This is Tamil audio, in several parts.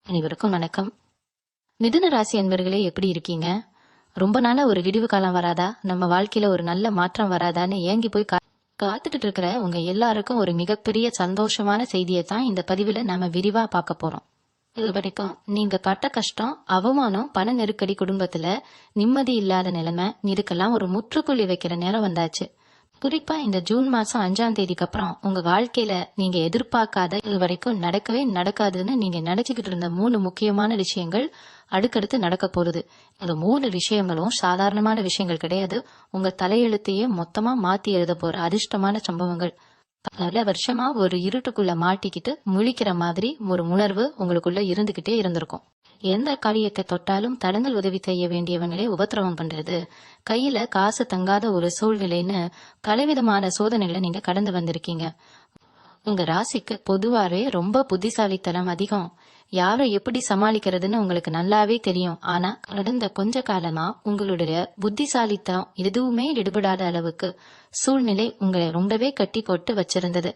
அனைவருக்கும் வணக்கம். மிதுன ராசி அன்பர்களே, எப்படி இருக்கீங்க? ரொம்ப நாளா ஒரு விடிவு காலம் வராதா, நம்ம வாழ்க்கையில ஒரு நல்ல மாற்றம் வராதான்னு ஏங்கி போய் காத்துட்டு இருக்கிற உங்க எல்லாருக்கும் ஒரு மிகப்பெரிய சந்தோஷமான செய்தியை தான் இந்த பதிவுல நாம விரிவா பார்க்க போறோம். இது வரைக்கும் நீங்க பட்ட கஷ்டம், அவமானம், பண நெருக்கடி, குடும்பத்துல நிம்மதி இல்லாத நிலைமை, இதுக்கெல்லாம் ஒரு முற்றுப்புள்ளி வைக்கிற நேரம் வந்தாச்சு. குறிப்பா இந்த ஜூன் மாசம் 5ஆம் தேதிக்கு அப்புறம் உங்க வாழ்க்கையில நீங்க எதிர்பார்க்காத, இது வரைக்கும் நடக்கவே நடக்காதுன்னு நீங்க நினைச்சுக்கிட்டு இருந்த 3 முக்கியமான விஷயங்கள் அடுக்கடுத்து நடக்க போகுது. இந்த 3 விஷயங்களும் சாதாரணமான விஷயங்கள் கிடையாது. உங்க தலையெழுத்தையே மொத்தமா மாத்தி எழுத போற அதிர்ஷ்டமான சம்பவங்கள். பல வருஷமா ஒரு இருட்டுக்குள்ள மாட்டிக்கிட்டு முழிக்கிற மாதிரி ஒரு உணர்வு உங்களுக்குள்ள இருந்துகிட்டே இருந்திருக்கும். எந்த காரியத்தை தொட்டாலும் தடங்கள் உதவி செய்ய வேண்டியவங்களே உபத்திரவம் பண்றது, கையில காசு தங்காத ஒரு சூழ்நிலைன்னு பலவிதமான சோதனைகளை நீங்க கடந்து வந்திருக்கீங்க. உங்க ராசிக்கு பொதுவாவே ரொம்ப புத்திசாலித்தனம் அதிகம். யாரை எப்படி சமாளிக்கிறதுன்னு உங்களுக்கு நல்லாவே தெரியும். ஆனா கடந்த கொஞ்ச காலமா உங்களுடைய புத்திசாலித்தனம் எதுவுமே ஈடுபடாத அளவுக்கு சூழ்நிலை உங்களை ரொம்பவே கட்டி போட்டு வச்சிருந்தது.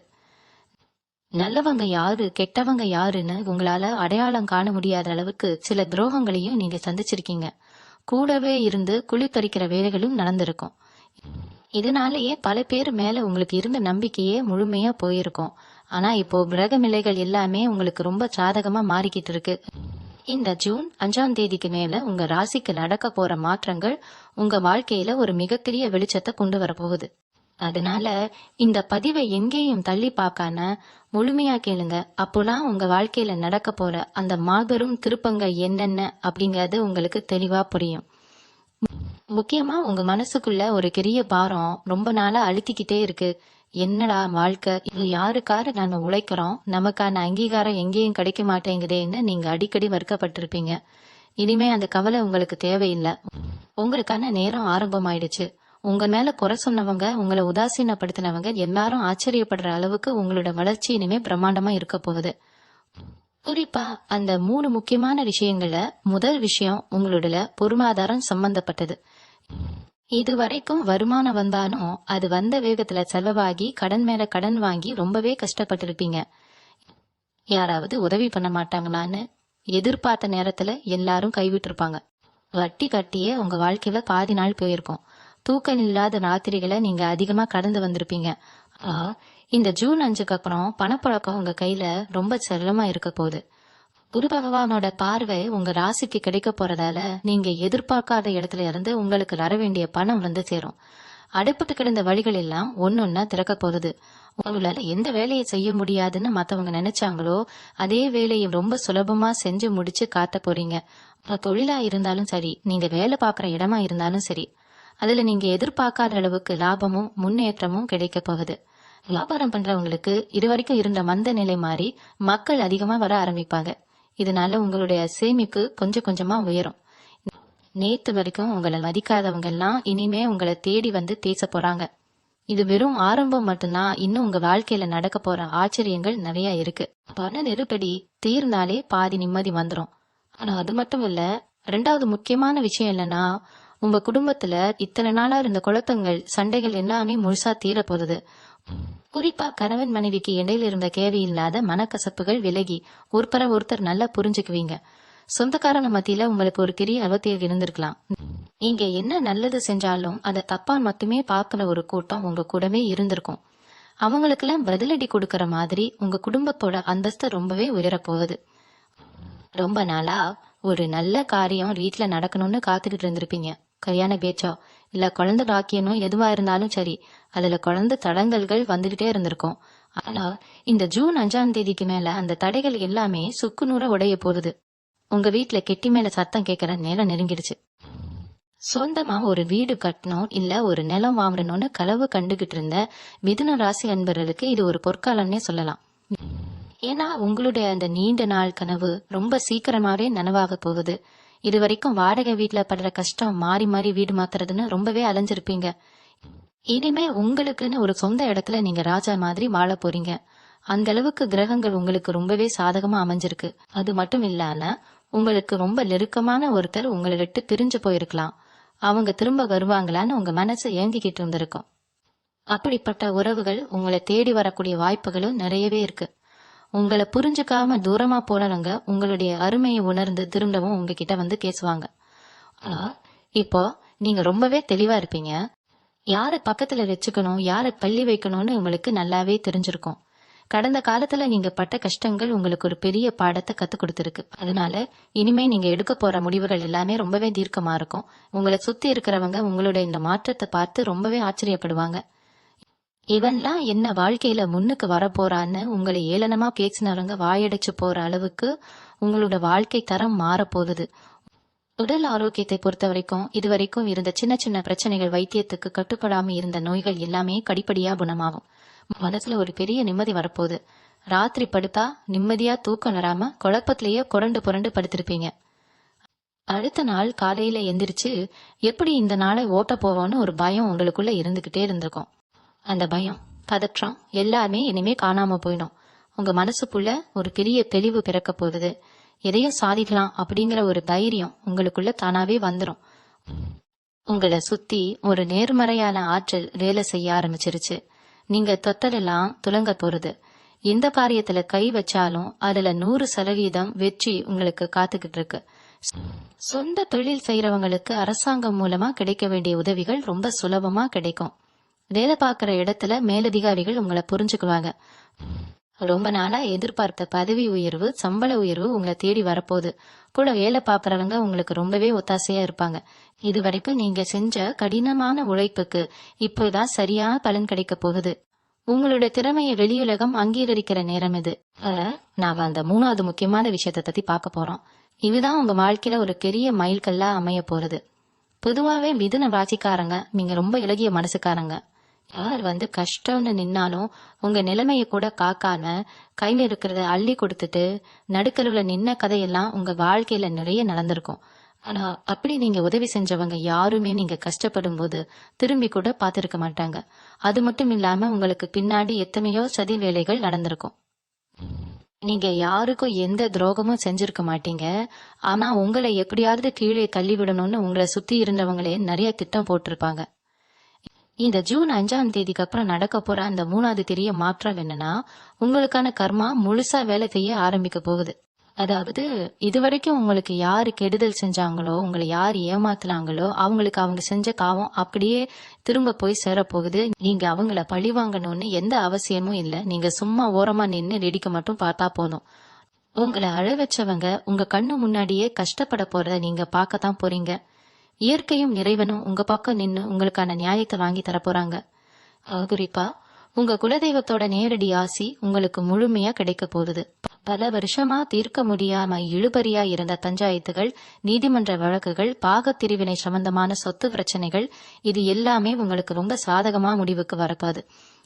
நல்லவங்க யாரு, கெட்டவங்க யாருன்னு உங்களால அடையாளம் காண முடியாத அளவுக்கு சில துரோகங்களையும் நீங்க சந்திச்சிருக்கீங்க. கூடவே இருந்து குழி பறிக்கிற வேலைகளும் நடந்திருக்கும். இதனாலேயே பல பேர் மேல உங்களுக்கு இருந்த நம்பிக்கையே முழுமையா போயிருக்கும். ஆனா இப்போ கிரகநிலைகள் எல்லாமே உங்களுக்கு ரொம்ப சாதகமா மாறிக்கிட்டு இருக்கு. இந்த ஜூன் 5ஆம் தேதிக்கு மேல உங்க ராசிக்கு நடக்க போற மாற்றங்கள் உங்க வாழ்க்கையில ஒரு மிகப்பெரிய வெளிச்சத்தை கொண்டு வர போகுது. அதனால இந்த பதிவை எங்கேயும் தள்ளி பார்க்காம முழுமையா கேளுங்க. அப்போலாம் உங்க வாழ்க்கையில நடக்க போற அந்த மாபெரும் திருப்பங்கள் என்னென்ன அப்படிங்கறது உங்களுக்கு தெளிவா புரியும். முக்கியமா உங்க மனசுக்குள்ள ஒரு பெரிய பாரம் ரொம்ப நாளா அழுத்திக்கிட்டே இருக்கு. என்னடா வாழ்க்கை, இது யாருக்காக நாம உழைக்கிறோம், நமக்கான அங்கீகாரம் எங்கேயும் கிடைக்க மாட்டேங்குதேன்னு நீங்க அடிக்கடி வருத்தப்பட்டிருப்பீங்க. இனிமே அந்த கவலை உங்களுக்கு தேவையில்லை. உங்களுக்கான நேரம் ஆரம்பமாயிடுச்சு. உங்க மேல குறை சொன்னவங்க, உங்களை உதாசீனப்படுத்தினவங்க எல்லாரும் ஆச்சரியப்படுற அளவுக்கு உங்களோட வளர்ச்சி இனிமே பிரம்மாண்டமா இருக்க போகுது. குறிப்பா அந்த 3 முக்கியமான விஷயங்கள்ல முதல் விஷயம் உங்களுடைய பொருளாதாரம் சம்பந்தப்பட்டது. இது வரைக்கும் வருமானம் வந்தாலும் அது வந்த வேகத்துல செலவாகி கடன் மேல கடன் வாங்கி ரொம்பவே கஷ்டப்பட்டிருப்பீங்க. யாராவது உதவி பண்ண மாட்டாங்களான்னு எதிர்பார்த்த நேரத்துல எல்லாரும் கைவிட்டிருப்பாங்க. வட்டி கட்டியே உங்க வாழ்க்கையில பாதி நாள் போயிருக்கும். தூக்கம் இல்லாத ராத்திரிகளை நீங்க அதிகமா கடந்து வந்திருப்பீங்க. இந்த ஜூன் 5க்கு அப்புறம் பணப்பழக்கம் உங்க கையில ரொம்ப செல்லமா இருக்க போகுது. குரு பகவானோட பார்வை உங்க ராசிக்கு கிடைக்க போறதால நீங்க எதிர்பார்க்காத இடத்துல இருந்து உங்களுக்கு வர வேண்டிய பணம் வந்து சேரும். அடைப்பட்டு கிடந்த வழிகள் எல்லாம் ஒன்னொன்னா திறக்க போகுது. உங்களால எந்த வேலையை செய்ய முடியாதுன்னு மத்தவங்க நினைச்சாங்களோ அதே வேலையை ரொம்ப சுலபமா செஞ்சு முடிச்சு காட்ட போறீங்க. தொழிலா இருந்தாலும் சரி, நீங்க வேலை பார்க்குற இடமா இருந்தாலும் சரி, அதுல நீங்க எதிர்பார்க்காத அளவுக்கு லாபமும் முன்னேற்றமும் கிடைக்க போகுது. வியாபாரம் பண்றவங்களுக்கு இதுவரைக்கும் இருந்த மந்த நிலை மாறி மக்கள் அதிகமா வர ஆரம்பிப்பாங்க. இதனால உங்களுடைய சேமிப்பு கொஞ்சம் கொஞ்சமா உயரும். நேத்து வரைக்கும் உங்களை மதிக்காதவங்க எல்லாம் இனிமே உங்களை தேடி வந்து பேச போறாங்க. இது வெறும் ஆரம்பம் மட்டும்தான். இன்னும் உங்க வாழ்க்கையில நடக்க போற ஆச்சரியங்கள் நிறைய இருக்கு. பண நெருக்கடி தீர்ந்தாலே பாதி நிம்மதி வந்துடும். ஆனா அது மட்டும் இல்ல, 2வது முக்கியமான விஷயம் என்னன்னா, உங்க குடும்பத்துல இத்தனை நாளா இருந்த குழப்பங்கள், சண்டைகள் எல்லாமே முழுசா தீர போகுது. குறிப்பா கணவன் மனைவிக்கு இடையில இருந்த தேவையில்லாத மனக்கசப்புகள் விலகி ஒருத்தர் நல்லா புரிஞ்சுக்குவீங்க. சொந்தக்காரங்க மத்தியில உங்களுக்கு ஒரு பெரிய அவத்தியம் இருந்திருக்கலாம். நீங்க என்ன நல்லது செஞ்சாலும் அதை தப்பா மட்டுமே பார்க்கிற ஒரு கூட்டம் உங்க கூடவே இருந்திருக்கும். அவங்களுக்கெல்லாம் பதிலடி கொடுக்கற மாதிரி உங்க குடும்பத்தோட அந்தஸ்து ரொம்பவே உயரப்போகுது. ரொம்ப நாளா ஒரு நல்ல காரியம் வீட்டுல நடக்கணும்னு காத்துக்கிட்டு இருந்திருப்பீங்க. கல்யாண பேச்சோ இல்ல குழந்தை பாக்கியனும் எதுவா இருந்தாலும் சரி, அதுல குழந்தை தடங்கல்கள் வந்துகிட்டே இருந்திருக்கும். ஆனா இந்த ஜூன் 5ஆம் தேதிக்கு மேல அந்த தடைகள் எல்லாமே சுக்கு நூற உடைய போகுது. உங்க வீட்டுல கெட்டி மேல சத்தம் கேட்கற நேரம் நெருங்கிடுச்சு. சொந்தமா ஒரு வீடு கட்டணும் இல்ல ஒரு நிலம் வாங்கணும்னு கனவு கண்டுகிட்டு இருந்த மிதுன ராசி அன்பர்களுக்கு இது ஒரு பொற்காலம்னே சொல்லலாம். ஏன்னா உங்களுடைய அந்த நீண்ட நாள் கனவு ரொம்ப சீக்கிரமாவே நனவாக போகுது. இது வரைக்கும் வாடகை வீட்டுல படுற கஷ்டம், மாறி மாறி வீடு மாத்துறதுன்னு ரொம்பவே அலைஞ்சிருப்பீங்க. இனிமே உங்களுக்குன்னு ஒரு சொந்த இடத்துல நீங்க ராஜா மாதிரி வாழ போறீங்க. அந்த அளவுக்கு கிரகங்கள் உங்களுக்கு ரொம்பவே சாதகமா அமைஞ்சிருக்கு. அது மட்டும் இல்லாம உங்களுக்கு ரொம்ப நெருக்கமான ஒருத்தர் உங்களை விட்டு பிரிஞ்சு போயிருக்கலாம். அவங்க திரும்ப வருவாங்களான்னு உங்க மனசு ஏங்கிக்கிட்டு இருந்திருக்கும். அப்படிப்பட்ட உறவுகள் உங்களை தேடி வரக்கூடிய வாய்ப்புகளும் நிறையவே இருக்கு. உங்களை புரிஞ்சுக்காம தூரமா போனவங்க உங்களுடைய அருமையை உணர்ந்து திரும்பவும் உங்ககிட்ட வந்து பேசுவாங்க. ஆனா இப்போ நீங்க ரொம்பவே தெளிவா இருப்பீங்க. யாரை பக்கத்துல வச்சுக்கணும், யாரை பள்ளி வைக்கணும்னு உங்களுக்கு நல்லாவே தெரிஞ்சிருக்கும். கடந்த காலத்துல நீங்க பட்ட கஷ்டங்கள் உங்களுக்கு ஒரு பெரிய பாடத்தை கத்து கொடுத்துருக்கு. அதனால இனிமே நீங்க எடுக்க போற முடிவுகள் எல்லாமே ரொம்பவே தீர்க்கமா இருக்கும். உங்களை சுத்தி இருக்கிறவங்க உங்களுடைய இந்த மாற்றத்தை பார்த்து ரொம்பவே ஆச்சரியப்படுவாங்க. இவன்லாம் என்ன வாழ்க்கையில முன்னுக்கு வரப்போறான்னு உங்களை ஏளனமா பேசினவங்க வாயடைச்சு போற அளவுக்கு உங்களோட வாழ்க்கை தரம் மாறப்போகுது. உடல் ஆரோக்கியத்தை பொறுத்த வரைக்கும் இதுவரைக்கும் இருந்த சின்ன சின்ன பிரச்சனைகள், வைத்தியத்துக்கு கட்டுப்படாம இருந்த நோய்கள் எல்லாமே படிப்படியா குணமாகும். மனசுல ஒரு பெரிய நிம்மதி வரப்போகுது. ராத்திரி படுத்தா நிம்மதியா தூக்கம் வராம குழப்பத்திலேயே புரண்டு புரண்டு படுத்திருப்பீங்க. அடுத்த நாள் காலையில எந்திரிச்சு எப்படி இந்த நாளை ஓட்ட போவோம்னு ஒரு பயம் உங்களுக்குள்ள இருந்துகிட்டே இருந்திருக்கும். அந்த பயம், பதற்றம் எல்லாமே இனிமே காணாம போயிடும். உங்க மனசுக்குள்ள ஒரு பெரிய தெளிவு பிறக்க போகுது. எதையும் சாதிக்கலாம் அப்படிங்கிற ஒரு தைரியம் உங்களுக்குள்ள தானாவே வந்துடும். உங்களை சுத்தி ஒரு நேர்மறையான ஆற்றல் வேலை செய்ய ஆரம்பிச்சிருச்சு. நீங்க தொட்டதெல்லாம் துலங்க போறது. எந்த காரியத்துல கை வச்சாலும் அதுல 100% வெற்றி உங்களுக்கு காத்துக்கிட்டு இருக்கு. சொந்த தொழில் செய்யறவங்களுக்கு அரசாங்கம் மூலமா கிடைக்க வேண்டிய உதவிகள் ரொம்ப சுலபமா கிடைக்கும். வேலை பார்க்குற இடத்துல மேலதிகாரிகள் உங்களை புரிஞ்சுக்குவாங்க. ரொம்ப நாளா எதிர்பார்த்த பதவி உயர்வு, சம்பள உயர்வு உங்களை தேடி வரப்போகுது. கூட வேலை பார்க்கறவங்க உங்களுக்கு ரொம்பவே ஒத்தாசையா இருப்பாங்க. இது வரைக்கும் நீங்க செஞ்ச கடினமான உழைப்புக்கு இப்போதான் சரியான பலன் கிடைக்க போகுது. உங்களோட திறமையை வெளியுலகம் அங்கீகரிக்கிற நேரம் இது. நாம அந்த 3வது முக்கியமான விஷயத்தை பத்தி பார்க்க போறோம். இதுதான் உங்க வாழ்க்கையில ஒரு பெரிய மைல்கல்லா அமைய போறது. பொதுவாவே மிதுன ராசிக்காரங்க நீங்க ரொம்ப இலகிய மனசுக்காரங்க. யார் வந்து கஷ்டம்னு நின்னாலும் உங்க நிலைமைய கூட காக்காம கையில இருக்கிறத அள்ளி கொடுத்துட்டு நடுக்கருவுல நின்ன கதையெல்லாம் உங்க வாழ்க்கையில நிறைய நடந்திருக்கும். ஆனா அப்படி நீங்க உதவி செஞ்சவங்க யாருமே நீங்க கஷ்டப்படும் போது திரும்பி கூட பார்த்திருக்க மாட்டாங்க. அது மட்டும் இல்லாம உங்களுக்கு பின்னாடி எத்தனையோ சதி வேலைகள் நடந்திருக்கும். நீங்க யாருக்கும் எந்த துரோகமும் செஞ்சிருக்க மாட்டீங்க. ஆனா உங்களை எப்படியாவது கீழே தள்ளி விடணும்னு உங்களை சுத்தி இருந்தவங்களே நிறைய திட்டம் போட்டிருப்பாங்க. இந்த ஜூன் 5ஆம் தேதிக்கு அப்புறம் நடக்க போற அந்த 3வது பெரிய மாற்றம் என்னன்னா, உங்களுக்கான கர்மா முழுசா வேலை செய்ய ஆரம்பிக்க போகுது. அதாவது இதுவரைக்கும் உங்களுக்கு யாரு கெடுதல் செஞ்சாங்களோ, உங்களை யார் ஏமாத்துனாங்களோ அவங்களுக்கு அவங்க செஞ்ச காவம் அப்படியே திரும்ப போய் சேரப்போகுது. நீங்க அவங்கள பழி வாங்கணும்னு எந்த அவசியமும் இல்ல. நீங்க சும்மா ஓரமா நின்று வேடிக்கை மட்டும் பார்த்தா போதும். உங்களை அழ வச்சவங்க உங்க கண்ணு முன்னாடியே கஷ்டப்பட போறத நீங்க பார்க்கத்தான் போறீங்க. இயற்கையும் இறைவனும் உங்க பக்கம் நின்னு உங்களுக்கான நியாயத்தை வாங்கி தரப்போறாங்க. குறிப்பா உங்க குலதெய்வத்தோட நேரடி ஆசி உங்களுக்கு முழுமையா கிடைக்க போகுது. பல வருஷமா தீர்க்க முடியாம இழுபறியா இருந்த பஞ்சாயத்துகள், நீதிமன்ற வழக்குகள், பாகத்திரிவினை சம்பந்தமான சொத்து பிரச்சனைகள், இது எல்லாமே உங்களுக்கு ரொம்ப சாதகமா முடிவுக்கு வரப்பாது.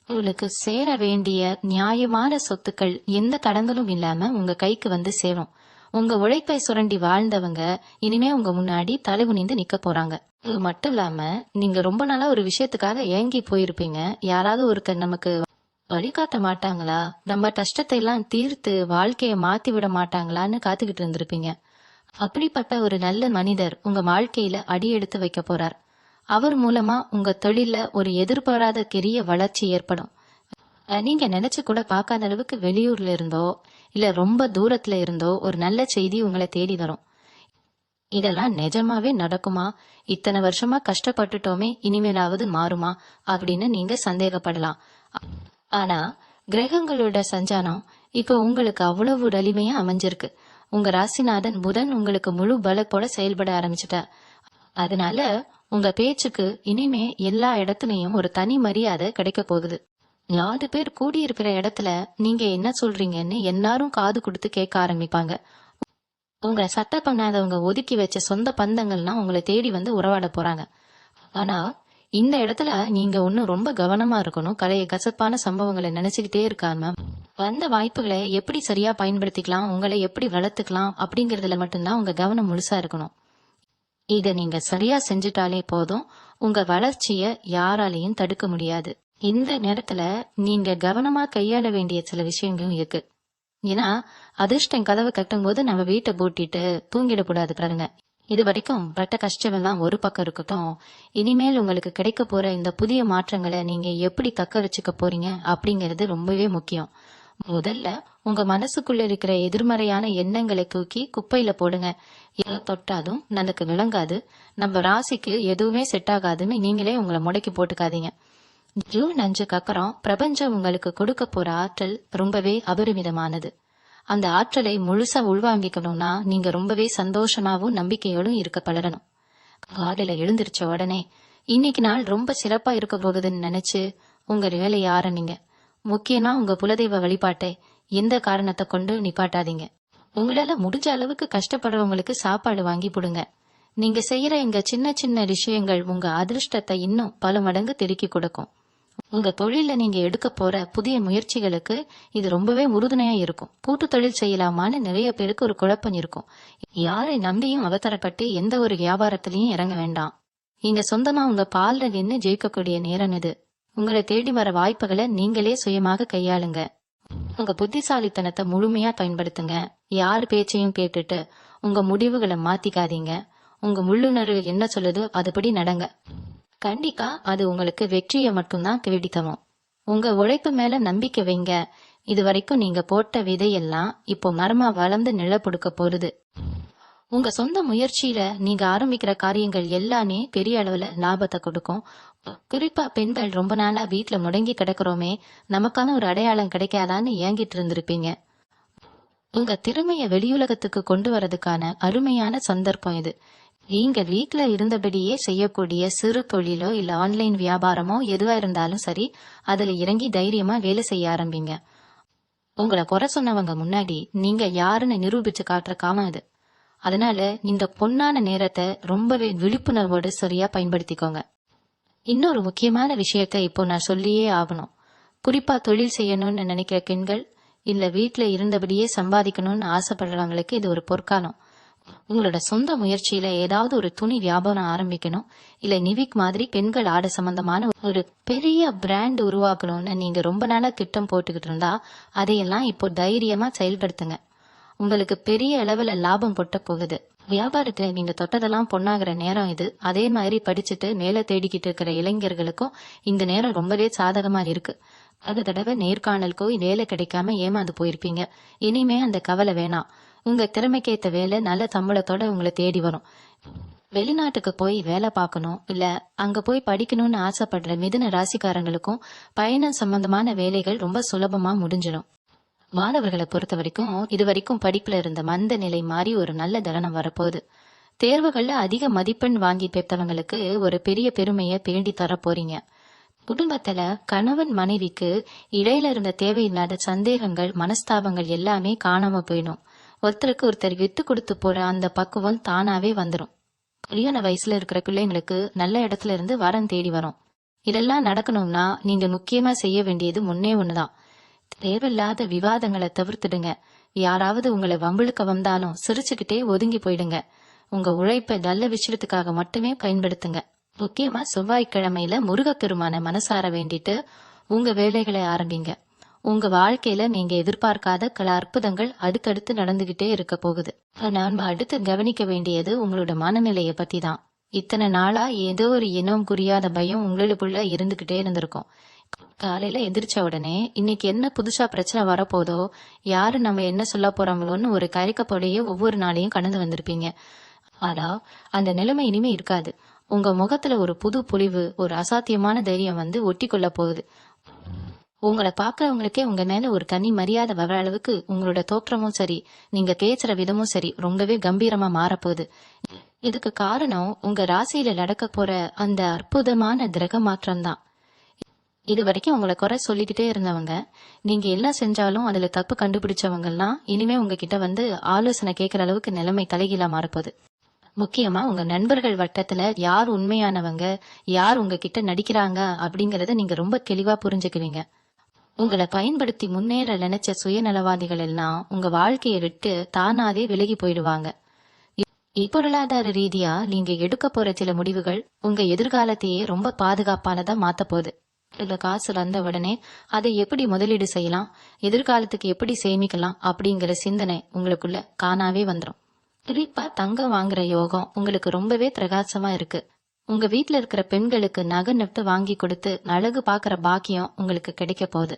உங்களுக்கு சேர வேண்டிய நியாயமான சொத்துக்கள் எந்த தடங்களும் இல்லாம உங்க கைக்கு வந்து சேரும். உங்க உழைப்பை சுரண்டி வாழ்ந்தவங்க இனிமே உங்க முன்னாடி தலைகுனிந்து நிக்க போறாங்க. இது மட்டும் இல்லாம நீங்க ரொம்ப நாளா ஒரு விஷயத்துக்காக ஏங்கி போயிருப்பீங்க. யாராவது ஒருத்தர் நமக்கு வழிகாட்ட மாட்டாங்களா, நம்ம கஷ்டத்தை எல்லாம் தீர்த்து வாழ்க்கைய மாத்தி விட மாட்டாங்களான்னு காத்துக்கிட்டு இருந்திருப்பீங்க. அப்படிப்பட்ட ஒரு நல்ல மனிதர் உங்க வாழ்க்கையில அடி எடுத்து வைக்க போறார். அவர் மூலமா உங்க தொழில ஒரு எதிர்பாராத பெரிய வளர்ச்சி ஏற்படும். நீங்க நினைச்சு கூட பார்க்காத அளவுக்கு வெளியூர்ல இருந்தோ இல்ல ரொம்ப தூரத்துல இருந்தோ ஒரு நல்ல செய்தி உங்களை தேடி வரும். இதெல்லாம் நிஜமாவே நடக்குமா? இத்தனை வருஷமா கஷ்டப்பட்டுட்டோமே, இனிமேலாவது மாறுமா அப்படின்னு நீங்க சந்தேகப்படலாம். ஆனா கிரகங்களோட சஞ்சாரம் இப்ப உங்களுக்கு அவ்வளவு வலிமையா அமைஞ்சிருக்கு. உங்க ராசிநாதன் புதன் உங்களுக்கு முழு பலத்தோட செயல்பட ஆரம்பிச்சுட்டார். அதனால உங்க பேச்சுக்கு இனிமே எல்லா இடத்துலயும் ஒரு தனி மரியாதை கிடைக்க போகுது. 4 பேர் கூடியிருக்கிற இடத்துல நீங்க என்ன சொல்றீங்கன்னு எல்லாரும் காது கொடுத்து கேட்க ஆரம்பிப்பாங்க. உங்களை சட்டை பண்ணாதவங்க ஒதுக்கி வச்ச சொந்த பந்தங்கள்லாம் உங்களை தேடி வந்து உறவாட போறாங்க. ஆனா இந்த இடத்துல நீங்க ஒன்னும் ரொம்ப கவனமா இருக்கணும். கலைய கசப்பான சம்பவங்களை நினைச்சுக்கிட்டே இருக்காம வந்த வாய்ப்புகளை எப்படி சரியா பயன்படுத்திக்கலாம், உங்களை எப்படி வளர்த்துக்கலாம் அப்படிங்கறதுல மட்டும்தான் உங்க கவனம் முழுசா இருக்கணும். இத நீங்க சரியா செஞ்சுட்டாலே போதும். உங்க வளர்ச்சிய யாராலையும் தடுக்க முடியாது. இந்த நேரத்துல நீங்க கவனமா கையாள வேண்டிய சில விஷயங்களும் இருக்கு. ஏன்னா அதிர்ஷ்டம் கதவை கட்டும் போது நம்ம வீட்டை பூட்டிட்டு தூங்கிடக்கூடாது பாருங்க. இது வரைக்கும் பட்ட கஷ்டம் எல்லாம் ஒரு பக்கம் இருக்கட்டும். இனிமேல் உங்களுக்கு கிடைக்க போற இந்த புதிய மாற்றங்களை நீங்க எப்படி தக்க வச்சுக்க போறீங்க அப்படிங்கிறது ரொம்பவே முக்கியம். முதல்ல உங்க மனசுக்குள்ள இருக்கிற எதிர்மறையான எண்ணங்களை தூக்கி குப்பையில போடுங்க. எதை தொட்டாலும் நமக்கு விளங்காது, நம்ம ராசிக்கு எதுவுமே செட் ஆகாதுன்னு நீங்களே உங்களை முடக்கி போட்டுக்காதீங்க. ஜூன் 5க்கு அப்புறம் பிரபஞ்சம் உங்களுக்கு கொடுக்க போற ஆற்றல் ரொம்பவே அபரிமிதமானது. அந்த ஆற்றலை முழுசா உள்வாங்கிக்கணும்னா நீங்க ரொம்பவே சந்தோஷமாவும் நம்பிக்கையோடும் இருக்க பழகணும். காலையில எழுந்திருச்ச உடனே இன்னைக்கு நாள் ரொம்ப சிறப்பா இருக்க போகுதுன்னு நினைச்சு உங்க வேலையை ஆரம்பிங்க. முக்கியமா உங்க குலதெய்வ வழிபாட்டை எந்த காரணத்தை கொண்டு நிப்பாட்டாதீங்க. உங்களால முடிஞ்ச அளவுக்கு கஷ்டப்படுறவங்களுக்கு சாப்பாடு வாங்கி போடுங்க. நீங்க செய்யற இங்க சின்ன சின்ன விஷயங்கள் உங்க அதிர்ஷ்டத்தை இன்னும் பல மடங்கு திருக்கி கொடுக்கும். உங்க தொழில நீங்க எடுக்க போற புதிய முயற்சிகளுக்கு இது ரொம்பவே உறுதுணையா இருக்கும். கூட்டு தொழில் செய்யலாமான்னு நிறைய பேருக்கு ஒரு குழப்பம் இருக்கும். யாரை நம்பியும் அவசரப்பட்டு எந்த ஒரு வியாபாரத்திலையும் இறங்க வேண்டாம். நீங்க சொந்தமா உங்க பால்ல நின்று ஜெயிக்கக்கூடிய நேரம் இது. உங்களை தேடி வர வாய்ப்புகளை நீங்களே சுயமாக கையாளுங்க. உங்க புத்திசாலித்தனத்தை முழுமையா பயன்படுத்துங்க. யார் பேச்சையும் கேட்டுட்டு உங்க முடிவுகளை மாத்திக்காதீங்க. உங்க உள்ளுணர்வு என்ன சொல்லுதோ அதுபடி நடங்க. கண்டிப்பா அது உங்களுக்கு வெற்றியை மட்டும்தான் தேடி தரும். உங்க உழைப்பு மேல நம்பிக்கை வைங்க. இது வரைக்கும் நீங்க போட்ட விதையெல்லாம் இப்போ மரமா வளர்ந்து நிழப்படுக்க போகுது. உங்க சொந்த முயற்சியில நீங்க ஆரம்பிக்கிற காரியங்கள் எல்லாமே பெரிய அளவுல லாபத்தை கொடுக்கும். குறிப்பா பெண்கள் ரொம்ப நாளா வீட்டுல முடங்கி கிடக்குறோமே, நமக்கான ஒரு அடையாளம் கிடைக்காதான்னு ஏங்கிட்டு இருந்திருப்பீங்க. உங்க திறமைய வெளியுலகத்துக்கு கொண்டு வரதுக்கான அருமையான சந்தர்ப்பம் இது. நீங்க வீட்டுல இருந்தபடியே செய்யக்கூடிய சிறு தொழிலோ இல்ல ஆன்லைன் வியாபாரமோ எதுவா இருந்தாலும் சரி, அதுல இறங்கி தைரியமா வேலை செய்ய ஆரம்பிங்க. உங்களை குறை சொன்னவங்க முன்னாடி நீங்க யாருன்னு நிரூபிச்சு காட்டுற காலம் இது. அதனால இந்த பொன்னான நேரத்தை ரொம்பவே விழிப்புணர்வோடு சரியா பயன்படுத்திக்கோங்க. இன்னொரு முக்கியமான விஷயத்த இப்போ நான் சொல்லியே ஆகணும். குறிப்பா தொழில் செய்யணும்னு நினைக்கிற பெண்கள் இல்ல வீட்டுல இருந்தபடியே சம்பாதிக்கணும்னு ஆசைப்படுறவங்களுக்கு இது ஒரு பொற்காலம். உங்களோட சொந்த முயற்சியில ஏதாவது ஒரு துணி வியாபாரம் ஆரம்பிக்கணும், இல்ல நிவிக் மாதிரி பெண்கள் ஆடை சம்பந்தமான ஒரு பெரிய பிராண்ட் உருவாக்கணும்னு நீங்க ரொம்ப நாளா திட்டம் போட்டுக்கிட்டு இருந்தா அதையெல்லாம் இப்போ தைரியமா செயல்படுத்துங்க. உங்களுக்கு பெரிய அளவுல லாபம் பொட்ட போகுது. வியாபாரத்துல நீங்க தொட்டதெல்லாம் பொண்ணாகிற நேரம் இது. அதே மாதிரி படிச்சுட்டு மேல தேடிக்கிட்டு இருக்கிற இளைஞர்களுக்கும் இந்த நேரம் ரொம்பவே சாதகமா இருக்கு. அது தடவை நேர்காணலுக்கோ வேலை கிடைக்காம ஏமாந்து போயிருப்பீங்க. இனிமே அந்த கவலை வேணாம். உங்க திறமைக்கேத்த வேலை நல்ல சம்பளத்தோட உங்களை தேடி வரும். வெளிநாட்டுக்கு போய் வேலை பார்க்கணும் இல்ல அங்க போய் படிக்கணும்னு ஆசைப்படுற மிதுன ராசிக்காரங்களுக்கும் பயணம் சம்பந்தமான வேலைகள் ரொம்ப சுலபமா முடிஞ்சிடும். மாணவர்களை பொறுத்த வரைக்கும் இதுவரைக்கும் படிப்புல இருந்த மந்த நிலை மாறி ஒரு நல்ல தருணம் வரப்போகுது. தேர்வுகள்ல அதிக மதிப்பெண் வாங்கி பெற்றவங்களுக்கு ஒரு பெரிய பெருமையை பேண்டி தர போறீங்க. குடும்பத்துல கணவன் மனைவிக்கு இடையில இருந்த தேவையில்லாத சந்தேகங்கள் மனஸ்தாபங்கள் எல்லாமே காணாம போயிடும். ஒருத்தருக்கு ஒருத்தர் விட்டு கொடுத்து போற அந்த பக்குவம் தானாவே வந்துடும். கல்யாண வயசுல இருக்கிற பிள்ளைங்களுக்கு நல்ல இடத்துல இருந்து வரம் தேடி வரும். இதெல்லாம் நடக்கணும்னா நீங்க முக்கியமா செய்ய வேண்டியது ஒண்ணுதான். தேவையில்லாத விவாதங்களை தவிர்த்துடுங்க. யாராவது உங்களை வம்பிழுக்க வந்தாலும் சிரிச்சுக்கிட்டே ஒதுங்கி போயிடுங்க. உங்க உழைப்பை நல்ல விஷயத்துக்காக மட்டுமே பயன்படுத்துங்க. முக்கியமா செவ்வாய்க்கிழமையில முருகப்பெருமான மனசார வேண்டிட்டு உங்க வேலைகளை ஆரம்பிங்க. உங்க வாழ்க்கையில நீங்க எதிர்பார்க்காத பல அற்புதங்கள் அடுத்தடுத்து நடந்துகிட்டே இருக்க போகுது. நாம அடுத்து கவனிக்க வேண்டியது உங்களோட மனநிலைய பத்தி தான். இத்தனை நாளா ஏதோ ஒரு இனம் புரியாத பயம் உங்களுக்குள்ள இருந்துகிட்டே இருந்திருக்கும். காலையில எந்திரிச்ச உடனே இன்னைக்கு என்ன புதுசா பிரச்சனை வரப்போதோ, யாரு நம்ம என்ன சொல்ல போறாங்களோன்னு ஒரு கரைக்கப்பொடியே ஒவ்வொரு நாளையும் கடந்து வந்திருப்பீங்க. ஆனா அந்த நிலைமை இனிமே இருக்காது. உங்க முகத்துல ஒரு புது பொலிவு, ஒரு அசாத்தியமான தைரியம் வந்து ஒட்டி கொள்ள போகுது. உங்களை பாக்குறவங்களுக்கே உங்க மேல ஒரு தனி மரியாதை வர அளவுக்கு உங்களோட தோற்றமும் சரி, நீங்க பேசுற விதமும் சரி ரொம்பவே கம்பீரமா மாறப்போகுது. இதுக்கு காரணம் உங்க ராசியில நடக்க போற அந்த அற்புதமான கிரக மாற்றம் தான். இது வரைக்கும் உங்களை குறை சொல்லிக்கிட்டே இருந்தவங்க, நீங்க எல்லாம் செஞ்சாலும் அதுல தப்பு கண்டுபிடிச்சவங்க எல்லாம் இனிமே உங்ககிட்ட வந்து ஆலோசனை கேட்கிற அளவுக்கு நிலைமை தலைகீழா மாறப்போகுது. முக்கியமா உங்க நண்பர்கள் வட்டத்துல யார் உண்மையானவங்க, யார் உங்ககிட்ட நடிக்கிறாங்க அப்படிங்கறத நீங்க ரொம்ப தெளிவா புரிஞ்சுக்குவீங்க. உங்களை பயன்படுத்தி முன்னேற நினைச்ச சுயநலவாதிகள் எல்லாம் உங்க வாழ்க்கையை விட்டு தானாவே விலகி போயிடுவாங்க. பொருளாதார ரீதியா நீங்க எடுக்க போற சில முடிவுகள் உங்க எதிர்காலத்தையே ரொம்ப பாதுகாப்பானதா மாத்த போகுது. இல்ல காசு வந்த உடனே அதை எப்படி முதலீடு செய்யலாம், எதிர்காலத்துக்கு எப்படி சேமிக்கலாம் அப்படிங்கிற சிந்தனை உங்களுக்குள்ள காணாவே வந்துடும். குறிப்பா தங்கம் வாங்குற யோகம் உங்களுக்கு ரொம்பவே பிரகாசமா இருக்கு. உங்க வீட்டுல இருக்கிற பெண்களுக்கு நகை நட்டு வாங்கி கொடுத்து அழகு பாக்குற பாக்கியம் உங்களுக்கு கிடைக்க போகுது.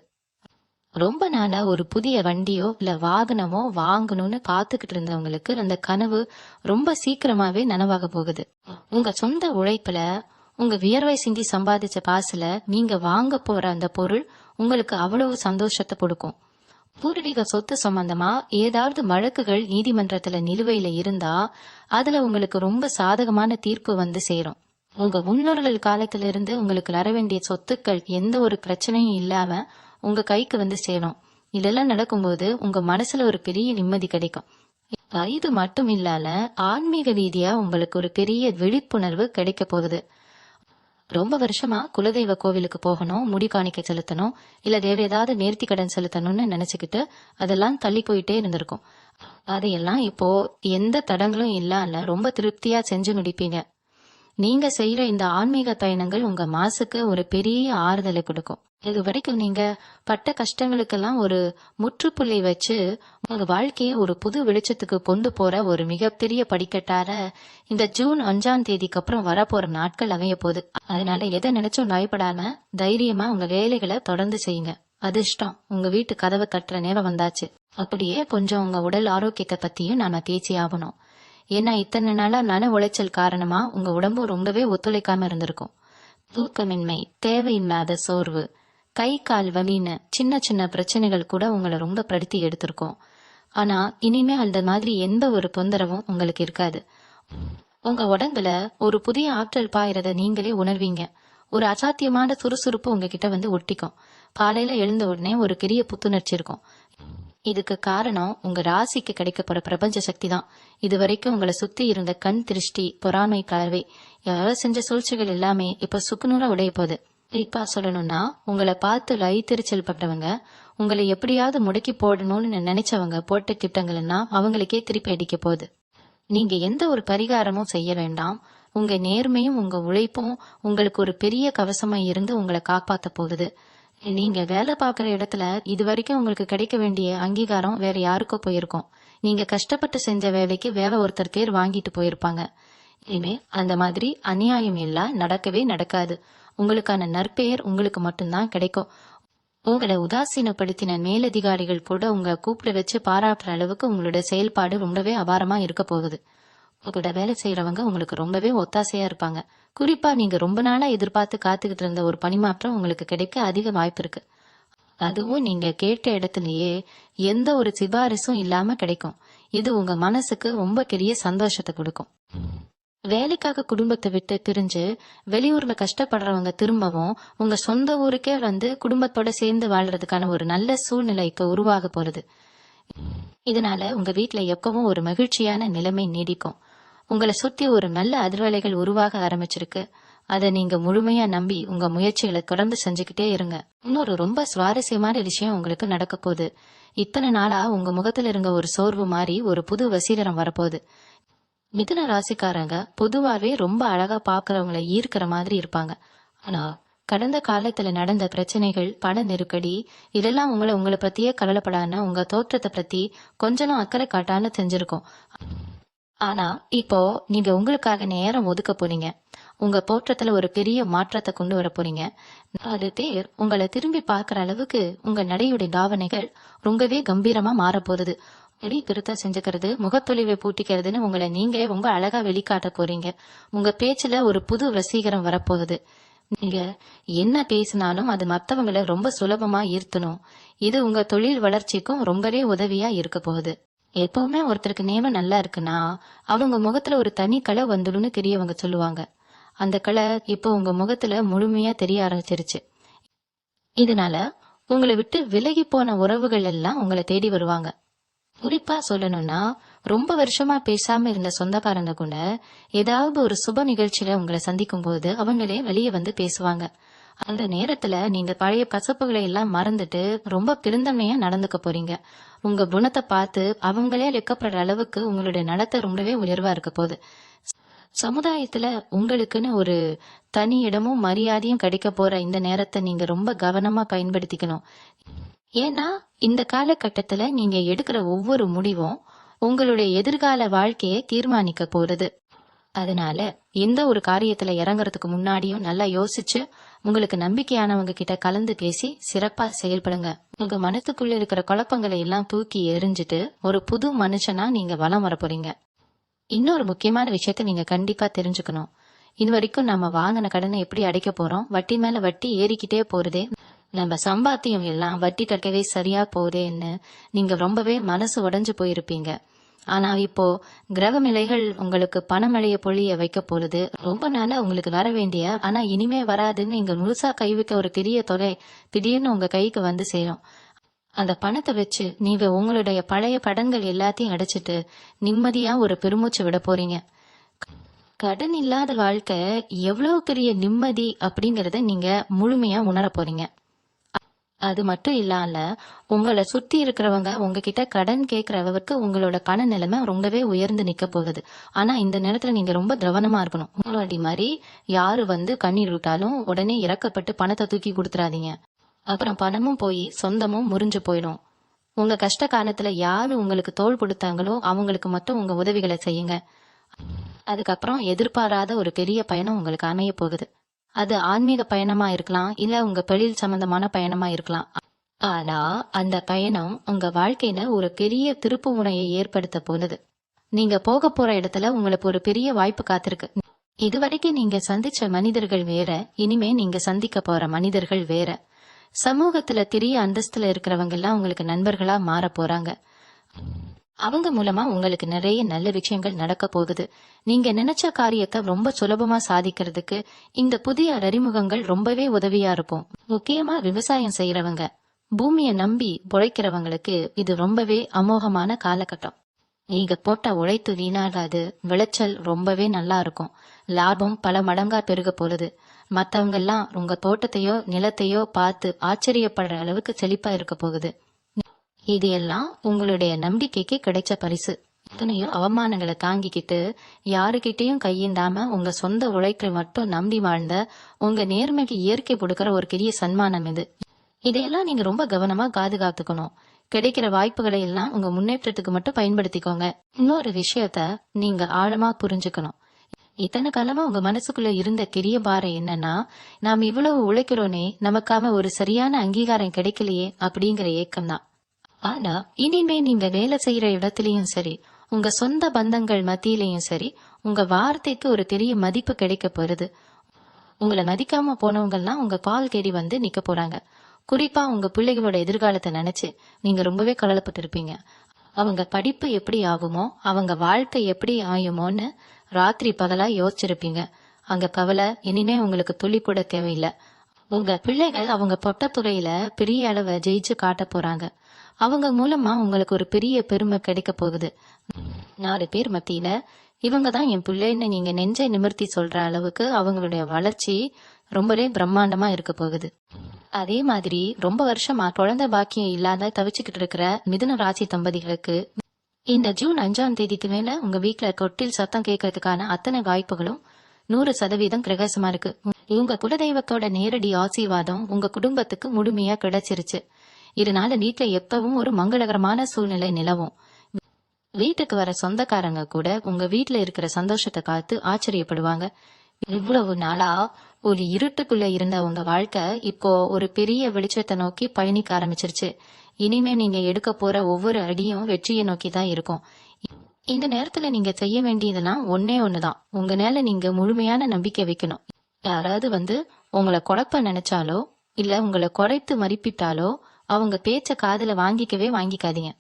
ரொம்ப நாளா ஒரு புதிய வண்டியோ இல்ல வாகனமோ வாங்கணும்னு காத்துக்கிட்டு இருந்தவங்களுக்கு அந்த கனவு ரொம்ப சீக்கிரமாவே நனவாக போகுது. உங்க சொந்த உழைப்புல, உங்க வியர்வை சிந்தி சம்பாதிச்ச காசுல நீங்க வாங்க போற அந்த பொருள் உங்களுக்கு அவ்வளவு சந்தோஷத்தை கொடுக்கும். பூர்வீக சொத்து சம்பந்தமா ஏதாவது வழக்குகள் நீதிமன்றத்துல நிலுவையில இருந்தா அதுல உங்களுக்கு ரொம்ப சாதகமான தீர்ப்பு வந்து சேரும். உங்க முன்னோர்கள் காலத்துல இருந்து உங்களுக்கு வர வேண்டிய சொத்துக்கள் எந்த ஒரு பிரச்சனையும் இல்லாம உங்க கைக்கு வந்து சேரும். இதெல்லாம் நடக்கும்போது உங்க மனசுல ஒரு பெரிய நிம்மதி கிடைக்கும். இது மட்டும் இல்லாம ஆன்மீக ரீதியா உங்களுக்கு ஒரு பெரிய விழிப்புணர்வு கிடைக்க போகுது. ரொம்ப வருஷமா குலதெய்வ கோவிலுக்கு போகணும், முடி காணிக்கை செலுத்தணும், இல்ல வேற ஏதாவது நேர்த்தி கடன் செலுத்தணும்னு நினைச்சுக்கிட்டு அதெல்லாம் தள்ளி போயிட்டே இருந்திருக்கும். அதையெல்லாம் இப்போ எந்த தடங்களும் இல்லாம ரொம்ப திருப்தியா செஞ்சு முடிப்பீங்க. நீங்க செய்யற இந்த ஆன்மீக பயணங்கள் உங்க மனசுக்கு ஒரு பெரிய ஆறுதலை கொடுக்கும். இது வரைக்கும் நீங்க பட்ட கஷ்டங்களுக்கெல்லாம் ஒரு முற்றுப்புள்ளி வச்சு உங்க வாழ்க்கைய ஒரு புது வெளிச்சத்துக்கு கொண்டு போற ஒரு மிகப்பெரிய படிக்கட்டார இந்த ஜூன் 5ஆம் தேதிக்கு அப்புறம் வரப்போற நாட்கள் அமைய போகுது. அதனால எதை நினைச்சும் பயப்படாம தைரியமா உங்க வேலைகளை தொடர்ந்து செய்யுங்க. அதிர்ஷ்டம் உங்க வீட்டு கதவை தட்டுற நேரம் வந்தாச்சு. அப்படியே கொஞ்சம் உங்க உடல் ஆரோக்கியத்தை பத்தியும் நாம பேசி ஆகணும். ஏன்னா இத்தனை நாளா மன உளைச்சல் காரணமா உங்க உடம்பு ரொம்பவே ஒத்துழைக்காம இருந்திருக்கும். தூக்கமின்மை, தேவையில்லாத சோர்வு, கை கால் வலின்னு சின்ன சின்ன பிரச்சனைகள் கூட உங்களை ரொம்ப படுத்தி எடுத்திருக்கோம். ஆனா இனிமே அந்த மாதிரி எந்த ஒரு தொந்தரவும் உங்களுக்கு இருக்காது. உங்க உடம்புல ஒரு புதிய ஆற்றல் பாயறத நீங்களே உணர்வீங்க. ஒரு அசாத்தியமான சுறுசுறுப்பு உங்ககிட்ட வந்து ஒட்டிக்கும். காலையில எழுந்த உடனே ஒரு பெரிய புத்துணர்ச்சி இருக்கும். இதுக்கு காரணம் உங்க ராசிக்கு கிடைக்க போற பிரபஞ்ச சக்தி தான். இது வரைக்கும் உங்களை சுத்தி இருந்த கண் திருஷ்டி, பொறாமை, பார்வை, யாரோ செஞ்ச சூழ்ச்சிகள் எல்லாமே இப்ப சுக்குநூறா உடைய போகுது. குறிப்பா சொல்லணும்னா உங்களை பார்த்து லைத்தெரிச்சல் பட்டவங்க, உங்களை எப்படியாவது முடக்கி போடணும்னு நினைச்சவங்க போட்ட திட்டங்கள் எல்லாம் அவங்களுக்கே திருப்பி அடிக்க போகுது. நீங்க எந்த ஒரு பரிகாரமும் செய்ய வேண்டாம். உங்க நேர்மையும் உங்க உழைப்பும் உங்களுக்கு ஒரு பெரிய கவசமா இருந்து உங்களை காப்பாத்த போகுது. நீங்க வேலை பார்க்குற இடத்துல இது வரைக்கும் உங்களுக்கு கிடைக்க வேண்டிய அங்கீகாரம் வேற யாருக்கோ போயிருக்கும். நீங்க கஷ்டப்பட்டு செஞ்ச வேலைக்கு வேற ஒருத்தர் பேர் வாங்கிட்டு போயிருப்பாங்க. இனிமே அந்த மாதிரி அநியாயம் எல்லாம் நடக்கவே நடக்காது. உங்களுக்கான நற்பெயர் உங்களுக்கு மட்டும்தான் கிடைக்கும். உங்களை உதாசீனப்படுத்தின மேலதிகாரிகள் கூட உங்களை கூப்பிட வச்சு பாராட்டுற அளவுக்கு உங்களோட செயல்பாடு ரொம்பவே அபாரமா இருக்க போகுது. உங்களோட வேலை செய்யறவங்க உங்களுக்கு ரொம்பவே ஒத்தாசையா இருப்பாங்க. குறிப்பா நீங்க ரொம்ப நாளா எதிர்பார்த்து காத்துக்கிட்டு இருந்த ஒரு பணிமாற்றம் உங்களுக்கு கிடைக்க அதிக வாய்ப்பு இருக்கு. அதுவும் நீங்க கேட்ட இடத்துலயே எந்த ஒரு சிபாரிசும் இல்லாம கிடைக்கும். இது உங்க மனசுக்கு ரொம்ப பெரிய சந்தோஷத்தை கொடுக்கும். வேலைக்காக குடும்பத்தை விட்டு பிரிஞ்சு வெளியூர்ல கஷ்டப்படுறவங்க திரும்பவும் உங்க சொந்த ஊருக்கே வந்து குடும்பத்தோட சேர்ந்து வாழ்றதுக்கான ஒரு நல்ல சூழ்நிலை இப்ப உருவாக போறது. இதனால உங்க வீட்டுல எப்பவும் ஒரு மகிழ்ச்சியான நிலைமை நீடிக்கும். உங்களை சுத்தி ஒரு நல்ல அதிர்வலைகள் உருவாக ஆரம்பிச்சிருக்கு. அதை நீங்க முழுமையா நம்பி உங்க முயற்சிகளை தொடர்ந்து செஞ்சுக்கிட்டே இருங்க. இன்னொரு ரொம்ப சுவாரஸ்யமான விஷயம் உங்களுக்கு நடக்க போகுது. இத்தனை நாளா உங்க முகத்துல இருந்த ஒரு சோர்வு மாறி ஒரு புது வசீகரம் வரப்போகுது. மிதுன ராசிக்காரங்க பொதுவாவே ரொம்ப அழகா பாக்குறவங்களை ஈர்க்கிற மாதிரி இருப்பாங்க. ஆனா கடந்த காலத்துல நடந்த பிரச்சனைகள், பண நெருக்கடி இதெல்லாம் உங்களை பத்தியே கவலைப்படாம உங்க தோற்றத்தை பத்தி கொஞ்சம் அக்கறை காட்டான்னு செஞ்சிருக்கோம். ஆனா இப்போ நீங்க உங்களுக்காக நேரம் ஒதுக்க போறீங்க. உங்க தோற்றத்துல ஒரு பெரிய மாற்றத்தை கொண்டு வர போறீங்க. 4 பேர் உங்களை திரும்பி பார்க்கிற அளவுக்கு உங்க நடையுடைய பாவனைகள் ரொம்பவே கம்பீரமா மாற போகுது. முடி திருத்த செஞ்சுக்கிறது, முகத்தொழிவை பூட்டிக்கிறதுன்னு உங்களை நீங்களே ரொம்ப அழகா வெளிக்காட்ட போறீங்க. உங்க பேச்சுல ஒரு புது வசீகரம் வரப்போகுது. நீங்க என்ன பேசினாலும் அது மத்தவங்களை ரொம்ப சுலபமா ஈர்த்தணும். இது உங்க தொழில் வளர்ச்சிக்கும் ரொம்பவே உதவியா இருக்க போகுது. எப்பவுமே ஒருத்தருக்கு நேரம் நல்லா இருக்குன்னா அவங்க முகத்துல ஒரு தனி கலை வந்துடும்னு பெரியவங்க சொல்லுவாங்க. அந்த கலை இப்போ உங்க முகத்துல முழுமையா தெரிய ஆரம்பிச்சிருச்சு. இதனால உங்களை விட்டு விலகி போன உறவுகள் எல்லாம் உங்களை தேடி வருவாங்க. குறிப்பா சொல்லணும்னா ரொம்ப வருஷமா பேசாம இருந்த சொந்தக்காரங்க கூட ஏதாவது ஒரு சுப நிகழ்ச்சியில உங்களை சந்திக்கும் போது அவங்களே வெளியே வந்து பேசுவாங்க. அந்த நேரத்துல நீங்க பழைய கசப்புகளை எல்லாம் மறந்துட்டு ரொம்ப பெருந்தன்மையா நடந்துக்க போறீங்க. உங்க குணத்தை பார்த்து அவங்களே வெக்கப்படுற அளவுக்கு உங்களுடைய நடத்தை ரொம்பவே உயர்வா இருக்க போகுது. சமுதாயத்துல உங்களுக்குன்னு ஒரு தனி இடமும் மரியாதையும் கிடைக்க போற இந்த நேரத்தை நீங்க ரொம்ப கவனமா பயன்படுத்திக்கணும். ஏன்னா இந்த காலகட்டத்துல நீங்க எடுக்கிற ஒவ்வொரு முடிவும் உங்களுடைய எதிர்கால வாழ்க்கையை தீர்மானிக்க போறது. அதனால எந்த ஒரு காரியத்துல இறங்குறதுக்கு முன்னாடியும் நல்லா யோசிச்சு உங்களுக்கு நம்பிக்கையானவங்க கிட்ட கலந்து பேசி சிறப்பா செயல்படுங்க. உங்க மனத்துக்குள்ள இருக்கிற குழப்பங்களை எல்லாம் தூக்கி எறிஞ்சிட்டு ஒரு புது மனுஷனா நீங்க வலம் வர போறீங்க. இன்னொரு முக்கியமான விஷயத்த நீங்க கண்டிப்பா தெரிஞ்சுக்கணும். இது வரைக்கும் நம்ம வாங்கின கடனை எப்படி அடைக்க போறோம்? வட்டி மேல வட்டி ஏறிக்கிட்டே போறதே, நம்ம சம்பாத்தியம் எல்லாம் வட்டி கட்டவே சரியா போதேன்னு நீங்க ரொம்பவே மனசு உடைஞ்சு போயிருப்பீங்க. ஆனா இப்போ கிரகநிலைகள் உங்களுக்கு பணமழைய பொழிய வைக்க போறது. ரொம்ப நாளா உங்களுக்கு வர வேண்டிய ஆனா இனிமே வராதுன்னு நீங்க முழுசா கை வைக்க ஒரு பெரிய தொகை திடீர்னு உங்க கைக்கு வந்து சேரும். அந்த பணத்தை வச்சு நீங்க உங்களுடைய பழைய கடன்கள் எல்லாத்தையும் அடைச்சிட்டு நிம்மதியா ஒரு பெருமூச்சு விட போறீங்க. கடன் இல்லாத வாழ்க்கை எவ்வளவு பெரிய நிம்மதி அப்படிங்கறத நீங்க முழுமையா உணர போறீங்க. அது மட்டும் இல்லாம உங்களை சுத்தி இருக்கிறவங்க உங்ககிட்ட கடன் கேட்கறவருக்கு உங்களோட பண நிலைமை ரொம்பவே உயர்ந்து நிக்க போகுது. ஆனா இந்த நேரத்துல நீங்க ரொம்ப கவனமா இருக்கணும். உங்களுடைய மாதிரி யாரு வந்து கண்ணீர் விட்டாலும் உடனே இறக்கப்பட்டு பணத்தை தூக்கி கொடுத்துறாதீங்க. அப்புறம் பணமும் போய் சொந்தமும் முறிஞ்சு போயிடும். உங்க கஷ்ட காலத்துல யாரு உங்களுக்கு தோள் கொடுத்தாங்களோ அவங்களுக்கு மட்டும் உங்க உதவிகளை செய்யுங்க. அதுக்கப்புறம் எதிர்பாராத ஒரு பெரிய பயணம் உங்களுக்கு அமைய போகுது. அது ஆன்மீக பயணமா இருக்கலாம், இல்ல உங்க தொழில் சம்பந்தமான பயணமா இருக்கலாம். ஆனா அந்த பயணம் உங்க வாழ்க்கையில ஒரு பெரிய திருப்பு முனையை ஏற்படுத்த போகுது. நீங்க போக போற இடத்துல உங்களுக்கு ஒரு பெரிய வாய்ப்பு காத்திருக்கு. இதுவரைக்கும் நீங்க சந்திச்ச மனிதர்கள் வேற, இனிமே நீங்க சந்திக்க போற மனிதர்கள் வேற. சமூகத்துல பெரிய அந்தஸ்துல இருக்கிறவங்க எல்லாம் உங்களுக்கு நண்பர்களா மாற போறாங்க. அவங்க மூலமா உங்களுக்கு நிறைய நல்ல விஷயங்கள் நடக்க போகுது. நீங்க நினைச்ச காரியத்தை ரொம்ப சுலபமா சாதிக்கிறதுக்கு இந்த புதிய அறிமுகங்கள் ரொம்பவே உதவியா இருக்கும். முக்கியமா விவசாயம் செய்யறவங்க, பூமியை நம்பி உழைக்கிறவங்களுக்கு இது ரொம்பவே அமோகமான காலகட்டம். நீங்க போட்ட உழைத்து வீணாகாது, விளைச்சல் ரொம்பவே நல்லா இருக்கும், லாபம் பல மடங்கா பெருக போகுது. மத்தவங்க எல்லாம் உங்க தோட்டத்தையோ நிலத்தையோ பார்த்து ஆச்சரியப்படுற அளவுக்கு செழிப்பா இருக்க போகுது. இது எல்லாம் உங்களுடைய நம்பிக்கைக்கு கிடைச்ச பரிசு. எத்தனையோ அவமானங்களை தாங்கிக்கிட்டு யாருகிட்டையும் கையேந்தாம உங்க சொந்த உழைப்பை மட்டும் நம்பி வாழ்ந்த உங்க நேர்மைக்கு இயற்கை கொடுக்கற ஒரு பெரிய சன்மானம் இது. இதையெல்லாம் நீங்க ரொம்ப கவனமா பாதுகாத்துக்கணும். கிடைக்கிற வாய்ப்புகளை எல்லாம் உங்க முன்னேற்றத்துக்கு மட்டும் பயன்படுத்திக்கோங்க. இன்னொரு விஷயத்த நீங்க ஆழமா புரிஞ்சுக்கணும். இத்தனை காலமா உங்க மனசுக்குள்ள இருந்த பெரிய பாரம் என்னன்னா, நாம் இவ்வளவு உழைக்கிறோனே நமக்காக ஒரு சரியான அங்கீகாரம் கிடைக்கலையே அப்படிங்கிற ஏக்கம் தான். ஆனா இனிமே நீங்க வேலை செய்யற இடத்துலயும் சரி, உங்க சொந்த பந்தங்கள் மத்தியிலயும் சரி, உங்க வார்த்தைக்கு ஒரு பெரிய மதிப்பு கிடைக்க போறது. உங்களை மதிக்காம போனவங்க எல்லாம் உங்க கால் தேடி வந்து நிக்க போறாங்க. குறிப்பா உங்க பிள்ளைகளோட எதிர்காலத்தை நினைச்சு நீங்க ரொம்பவே கவலைப்பட்டு இருப்பீங்க. அவங்க படிப்பு எப்படி ஆகுமோ, அவங்க வாழ்க்கை எப்படி ஆயுமோன்னு ராத்திரி பகலா யோசிச்சிருப்பீங்க. அங்க கவலை இனிமே உங்களுக்கு துளி கூட தேவையில்லை. உங்க பிள்ளைகள் அவங்க பொட்டத்துறையில பெரிய அளவை ஜெயிச்சு காட்ட போறாங்க. அவங்க மூலமா உங்களுக்கு ஒரு பெரிய பெருமை கிடைக்க போகுது. 4 பேர் மத்தியில இவங்க தான் என் பிள்ளைன்னு நீங்க நெஞ்சை நிமிர்த்தி சொல்ற அளவுக்கு அவங்களுடைய வளர்ச்சி ரொம்பவே பிரம்மாண்டமா இருக்க போகுது. அதே மாதிரி ரொம்ப வருஷமா குழந்தை பாக்கியம் இல்லாத தவிச்சுக்கிட்டு இருக்கிற மிதுன ராசி தம்பதிகளுக்கு இந்த ஜூன் 5ஆம் தேதிக்கு மேல உங்க வீட்டுல கொட்டில் சத்தம் கேட்கறதுக்கான அத்தனை வாய்ப்புகளும் 100% கிரகசமா இருக்கு. உங்க குலதெய்வத்தோட நேரடி ஆசீர்வாதம் உங்க குடும்பத்துக்கு முழுமையா கிடைச்சிருச்சு. இதனால வீட்டுல எப்பவும் ஒரு மங்களகரமான சூழ்நிலை நிலவும். வீட்டுக்கு வர சொந்தக்காரங்க கூட உங்க வீட்டுல இருக்கிற சந்தோஷத்தை பார்த்து ஆச்சரியப்படுவாங்க. இவ்வளவு நாளா ஒரு இருட்டுக்குள்ள இருந்த உங்க வாழ்க்கை இப்போ ஒரு பெரிய வெளிச்சத்தை நோக்கி பயணிக்க ஆரம்பிச்சிருச்சு. இனிமே நீங்க எடுக்க போற ஒவ்வொரு அடியும் வெற்றியை நோக்கி தான் இருக்கும். இந்த நேரத்துல நீங்க செய்ய வேண்டியதெல்லாம் ஒன்னே ஒண்ணுதான். உங்க மேல நீங்க முழுமையான நம்பிக்கை வைக்கணும். யாராவது வந்து உங்களை குழப்ப நினைச்சாலோ இல்ல உங்களை குறைத்து மதிப்பிட்டாலோ அவங்க பேச்ச காதுல வாங்கிக்காதீங்க.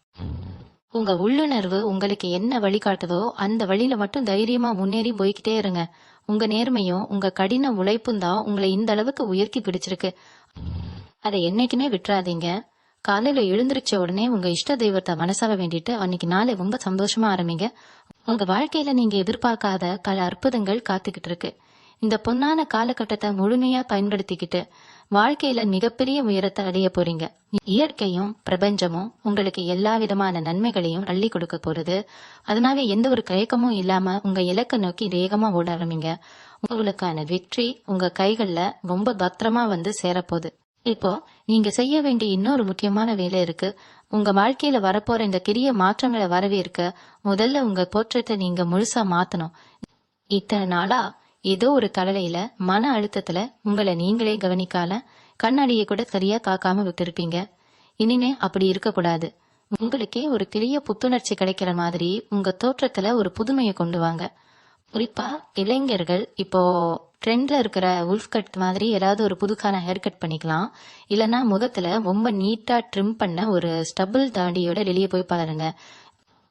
உங்க உள்ளுணர்வு உங்களுக்கு என்ன வழிகாட்டுதோ அந்த வழியில மட்டும் தைரியமா முன்னேறி போய்கிட்டே இருங்க. உங்க நேர்மையும் உங்க கடின உழைப்பும் தான் உங்களை இந்த அளவுக்கு உயர்த்தி பிடிச்சிருக்கு. அதை என்னைக்குமே விட்டுறாதீங்க. காலையில எழுந்திருச்ச உடனே உங்க இஷ்ட தெய்வத்தை மனசார வேண்டிட்டு அன்னைக்கு நாளை ரொம்ப சந்தோஷமா ஆரம்பிங்க. உங்க வாழ்க்கையில நீங்க எதிர்பார்க்காத பல அற்புதங்கள் காத்துக்கிட்டு இருக்கு. இந்த பொன்னான காலகட்டத்தை முழுமையா பயன்படுத்திக்கிட்டு வாழ்க்கையில மிகப்பெரிய உயரத்தை அடைய போறீங்க. இயற்கையும் பிரபஞ்சமும் உங்களுக்கு எல்லா விதமான நன்மைகளையும் அள்ளி கொடுக்க போறது. அதனால எந்த ஒரு தயக்கமும் இல்லாம உங்க இலக்கை நோக்கி வேகமா ஓட ஆரம்பிங்க. உங்களுக்கான வெற்றி உங்க கைகள்ல ரொம்ப பத்திரமா வந்து சேரப்போகுது. இப்போ நீங்க செய்ய வேண்டிய இன்னொரு முக்கியமான வேலை இருக்கு. உங்க வாழ்க்கையில வரப்போற இந்த பெரிய மாற்றங்களை வரவேற்க முதல்ல உங்க தோற்றத்தை நீங்க முழுசா மாத்தணும். இத்தனை நாளா ஏதோ ஒரு தலையில மன அழுத்தத்துல உங்களை நீங்களே கவனிக்கால கண்ணாடியை கூட சரியா காக்காம விட்டுருப்பீங்க. இனிமே அப்படி இருக்கக்கூடாது. உங்களுக்கே ஒரு பெரிய புத்துணர்ச்சி கிடைக்கிற மாதிரி உங்க தோற்றத்துல ஒரு புதுமையை கொண்டு வாங்க. குறிப்பா இளைஞர்கள் இப்போ ட்ரெண்ட்ல இருக்கிற உல்ஃப் கட் மாதிரி ஏதாவது ஒரு புதுக்கான ஹேர் கட் பண்ணிக்கலாம். இல்லைன்னா முகத்துல ரொம்ப நீட்டா ட்ரிம் பண்ண ஒரு ஸ்டபிள் தாடியோட வெளியே போய் பாருங்க.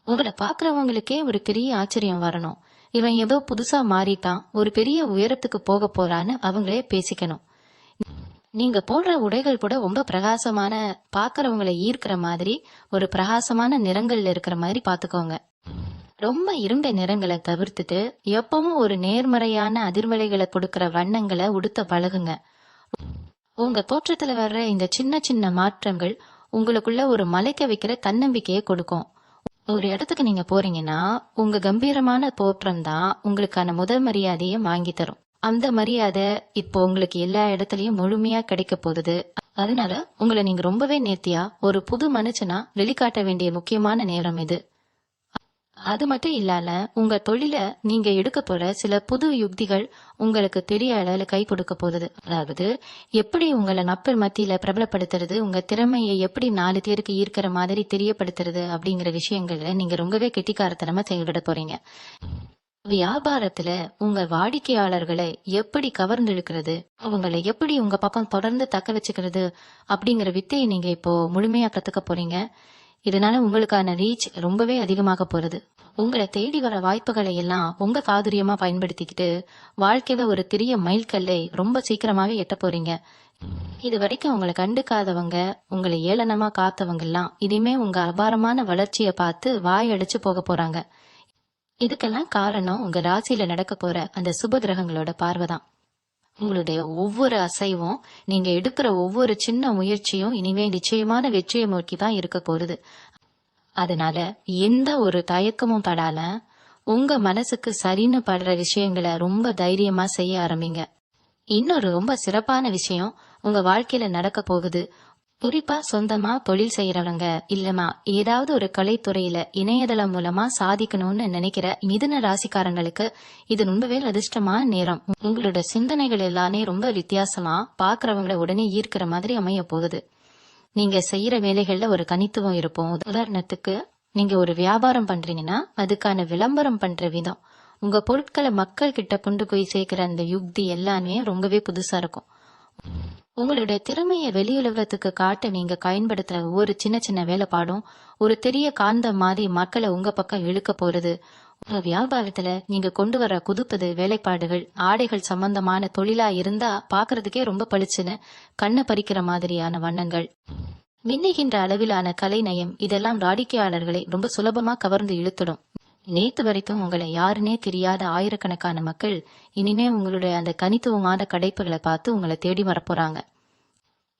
உங்களை பாக்குறவங்களுக்கே ஒரு பெரிய ஆச்சரியம் வரணும். இவன் ஏதோ புதுசா மாறிட்டான், ஒரு பெரிய உயரத்துக்கு போக போறான்னு அவங்களே பேசிக்கணும். நீங்க போடுற உடைகள் கூட ரொம்ப பிரகாசமான, பாக்குறவங்களை ஈர்க்கிற மாதிரி ஒரு பிரகாசமான நிறங்கள்ல இருக்கிற மாதிரி பாத்துக்கோங்க. ரொம்ப இருண்ட நிறங்களை தவிர்த்துட்டு எப்பவும் ஒரு நேர்மறையான அதிர்வலைகளை கொடுக்கிற வண்ணங்களை உடுத்த பழகுங்க. உங்க தோற்றத்துல வர்ற இந்த சின்ன சின்ன மாற்றங்கள் உங்களுக்குள்ள ஒரு மலைக்க வைக்கிற தன்னம்பிக்கையை கொடுக்கும். ஒரு இடத்துக்கு நீங்க போறீங்கன்னா உங்க கம்பீரமான தோற்றம் தான் உங்களுக்கான முதல் மரியாதையை வாங்கி தரும். அந்த மரியாதை இப்போ உங்களுக்கு எல்லா இடத்துலயும் முழுமையா கிடைக்க போகுது. அதனால உங்களை நீங்க ரொம்பவே நேர்த்தியா ஒரு புது மனுஷனா வெளிக்காட்ட வேண்டிய முக்கியமான நேரம் இது. அது மட்டும் இல்லாம உங்க தொழில நீங்க எடுக்க போற சில புது யுக்திகள் உங்களுக்கு பெரிய அளவுல கை கொடுக்க போகுது. அதாவது எப்படி உங்களை நப்பர் மத்தியில பிரபலப்படுத்துறது, உங்க திறமையை எப்படி 4 பேருக்கு ஈர்க்கிற மாதிரி தெரியப்படுத்துறது அப்படிங்கிற விஷயங்கள்ல நீங்க ரொம்பவே கெட்டிக்காரத்தனமா செயல்பட போறீங்க. வியாபாரத்துல உங்க வாடிக்கையாளர்களை எப்படி கவர்ந்தெழுக்கிறது, அவங்களை எப்படி உங்க பக்கம் தொடர்ந்து தக்க வச்சுக்கிறது அப்படிங்கிற வித்தையை நீங்க இப்போ முழுமையா கத்துக்க போறீங்க. இதனால உங்களுக்கான ரீச் ரொம்பவே அதிகமாக போறது. உங்களை தேடி வர வாய்ப்புகளை எல்லாம் உங்க சாதுரியமா பயன்படுத்திக்கிட்டு வாழ்க்கையில ஒரு பெரிய மைல்கல்லை ரொம்ப சீக்கிரமாவே எட்ட போறீங்க. இது வரைக்கும் உங்களை கண்டுக்காதவங்க, உங்களை ஏளனமா காத்தவங்க எல்லாம் இனிமே உங்க அபாரமான வளர்ச்சியை பார்த்து வாயடிச்சு போக போறாங்க. இதுக்கெல்லாம் காரணம் உங்க ராசியில நடக்க போற அந்த சுப கிரகங்களோட பார்வைதான். உங்களுடைய ஒவ்வொரு அசைவும், நீங்க எடுக்கிற ஒவ்வொரு சின்ன முயற்சியும் இனிமே நிச்சயமான வெற்றியை நோக்கி தான் இருக்க போகுது. அதனால எந்த ஒரு தயக்கமும் படால உங்க மனசுக்கு சரின்னு படுற விஷயங்களை ரொம்ப தைரியமா செய்ய ஆரம்பிங்க. இன்னொரு ரொம்ப சிறப்பான விஷயம் உங்க வாழ்க்கையில நடக்க போகுது. குறிப்பா சொந்தமா தொழில் செய்யறவங்க, இல்லமா ஏதாவது ஒரு கலைத்துறையில இணையதளம் மூலமா சாதிக்கணும்னு நினைக்கிற மிதுன ராசிக்காரங்களுக்கு இது ரொம்பவே அதிர்ஷ்டமான நேரம். உங்களோட சிந்தனைகள் எல்லாமே ரொம்ப வித்தியாசமா பாக்குறவங்களை உடனே ஈர்க்கிற மாதிரி அமைய போகுது. நீங்க செய்யற வேலைகள்ல ஒரு தனித்துவம் இருக்கும். உதாரணத்துக்கு, நீங்க ஒரு வியாபாரம் பண்றீங்கன்னா அதுக்கான விளம்பரம் பண்ற விதம், உங்க பொருட்களை மக்கள் கிட்ட கொண்டு போய் சேர்க்கிற அந்த யுக்தி எல்லாமே ரொம்பவே புதுசா இருக்கும். உங்களுடைய திறமையை வெளியுலகத்துக்கு காட்ட நீங்க பயன்படுத்துற ஒவ்வொரு சின்ன சின்ன வேலைப்பாடும் ஒரு பெரிய காந்தம் மாதிரி மக்களை உங்க பக்கம் இழுக்க போறது. உங்க வியாபாரத்துல நீங்க கொண்டு வர புதுப்புது வேலைப்பாடுகள், ஆடைகள் சம்பந்தமான தொழிலா இருந்தா பாக்குறதுக்கே ரொம்ப பளிச்சுன்னு கண்ணை பறிக்கிற மாதிரியான வண்ணங்கள், மின்னுகின்ற அளவிலான கலைநயம், இதெல்லாம் வாடிக்கையாளர்களை ரொம்ப சுலபமா கவர்ந்து இழுத்துடும். நேத்து வரைக்கும் உங்களை யாருன்னே தெரியாத ஆயிரக்கணக்கான மக்கள் இனிமே உங்களுடைய அந்த தனித்துவமான படைப்புகளை பார்த்து உங்களை தேடி வரப்போறாங்க.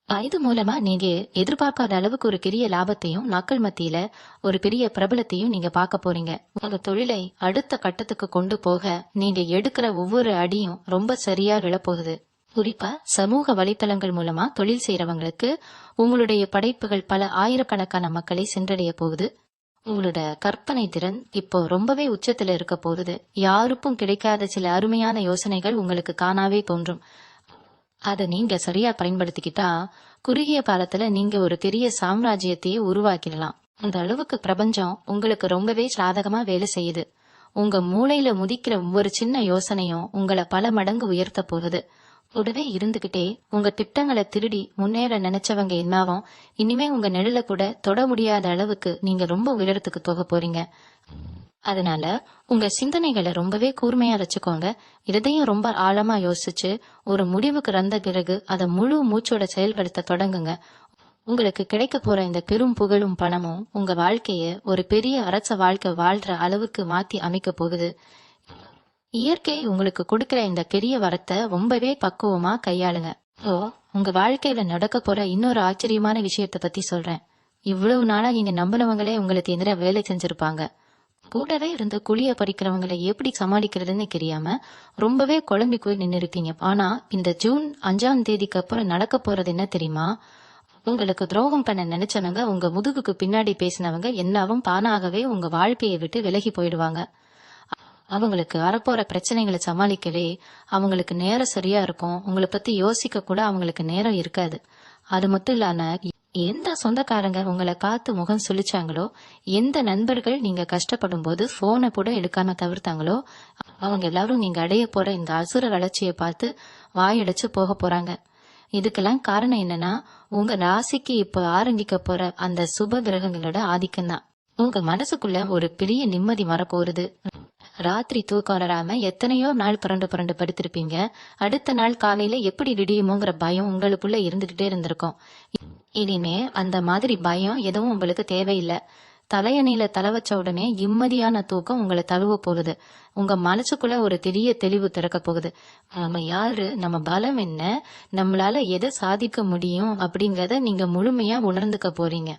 இது மூலமா நீங்க எதிர்பார்க்காத அளவுக்கு ஒரு பெரிய லாபத்தையும் மக்கள் மத்தியில ஒரு பெரிய பிரபலத்தையும் நீங்க பார்க்க போறீங்க. உங்க தொழிலை அடுத்த கட்டத்துக்கு கொண்டு போக நீங்க எடுக்கிற ஒவ்வொரு அடியும் ரொம்ப சரியா விழப்போகுது. குறிப்பா சமூக வலைத்தளங்கள் மூலமா தொழில் செய்யறவங்களுக்கு உங்களுடைய படைப்புகள் பல ஆயிரக்கணக்கான மக்களை சென்றடைய போகுது. உங்களோட கற்பனை திறன் இப்போ ரொம்பவே உச்சத்துல இருக்க போகுது. யாருக்கும் கிடைக்காத சில அருமையான யோசனைகள் உங்களுக்கு காணாவே தோன்றும். அதை நீங்க சரியா பயன்படுத்திக்கிட்டா குறுகிய காலத்துல நீங்க ஒரு பெரிய சாம்ராஜ்யத்தையே உருவாக்கிடலாம். அந்த அளவுக்கு பிரபஞ்சம் உங்களுக்கு ரொம்பவே சாதகமா வேலை செய்யுது. உங்க மூளையில முதிக்கிற ஒவ்வொரு சின்ன யோசனையும் உங்களை பல மடங்கு உயர்த்த போகுது. கூடவே இருந்துகிட்டே உங்க திட்டங்களை திருடி முன்னேற நினைச்சவங்க என்னாவும் இனிமே உங்க நிழல கூட தொட முடியாத அளவுக்கு நீங்க ரொம்ப உயரத்துக்கு போக போறீங்க. அதனால உங்க சிந்தனைகளை ரொம்பவே கூர்மையா வச்சுக்கோங்க. இதையும் ரொம்ப ஆழமா யோசிச்சு ஒரு முடிவுக்கு வந்த பிறகு அதை முழு மூச்சோட செயல்படுத்த தொடங்குங்க. உங்களுக்கு கிடைக்க போற இந்த பெரும் புகழும் பணமும் உங்க வாழ்க்கைய ஒரு பெரிய அரச வாழ்க்கை வாழ்ற அளவுக்கு மாத்தி அமைக்க போகுது. இயற்கை உங்களுக்கு கொடுக்கிற இந்த பெரிய வரத்தை ரொம்பவே பக்குவமா கையாளுங்க. உங்க வாழ்க்கையில நடக்க போற இன்னொரு ஆச்சரியமான விஷயத்த பத்தி சொல்றேன். இவ்வளவு நாளா நீங்க நம்பினவங்களே உங்களுக்கு எதிராக வேலை செஞ்சிருப்பாங்க. கூடவே இருந்த குழிய பறிக்கிறவங்களை எப்படி சமாளிக்கிறதுன்னு தெரியாம ரொம்பவே குழம்பி போய் நின்று இருக்கீங்க. ஆனா இந்த ஜூன் 5ஆம் தேதிக்கு அப்புறம் நடக்க போறது என்ன தெரியுமா? உங்களுக்கு துரோகம் பண்ண நினைச்சவங்க, உங்க முதுகுக்கு பின்னாடி பேசினவங்க எல்லாவும் தானாகவே உங்க வாழ்க்கையை விட்டு விலகி போயிடுவாங்க. அவங்களுக்கு வரப்போற பிரச்சனைகளை சமாளிக்கவே அவங்களுக்கு நேரம் சரியா இருக்கும். உங்களை பத்தி யோசிக்க கூட அவங்களுக்கு நேரம் இருக்காது. அது மட்டும் இல்லாம எந்த சொந்தக்காரங்க உங்களை பார்த்து முகம் சுளிச்சாங்களோ, எந்த நண்பர்கள் நீங்க கஷ்டப்படும் போது போனை கூட எடுக்காம தவிர்த்தாங்களோ, அவங்க எல்லாரும் நீங்க அடைய போற இந்த அசுர வளர்ச்சியை பார்த்து வாயடைச்சு போக போறாங்க. இதுக்கெல்லாம் காரணம் என்னன்னா, உங்க ராசிக்கு இப்ப ஆரம்பிக்க போற அந்த சுப கிரகங்களோட ஆதிக்கம் தான். உங்க மனசுக்குள்ள ஒரு பெரிய நிம்மதி வரப்போகுது. ராத்திரி தூக்கம் வராம எத்தனையோ நாள் புரண்டு புரண்டு படுத்திருப்பீங்க. அடுத்த நாள் காலையில எப்படி விடியுமோங்கிற பயம் உங்களுக்குள்ள இருந்துகிட்டே இருந்திருக்கும். இனிமே அந்த மாதிரி பயம் எதுவும் உங்களுக்கு தேவையில்லை. தலையணையில தலை வச்ச உடனே நிம்மதியான தூக்கம் உங்களை தழுவ போகுது. உங்க மனசுக்குள்ள ஒரு பெரிய தெளிவு திறக்க போகுது. நம்ம யாரு, நம்ம பலம் என்ன, நம்மளால எதை சாதிக்க முடியும் அப்படிங்கறத நீங்க முழுமையா உணர்ந்துக்க போறீங்க.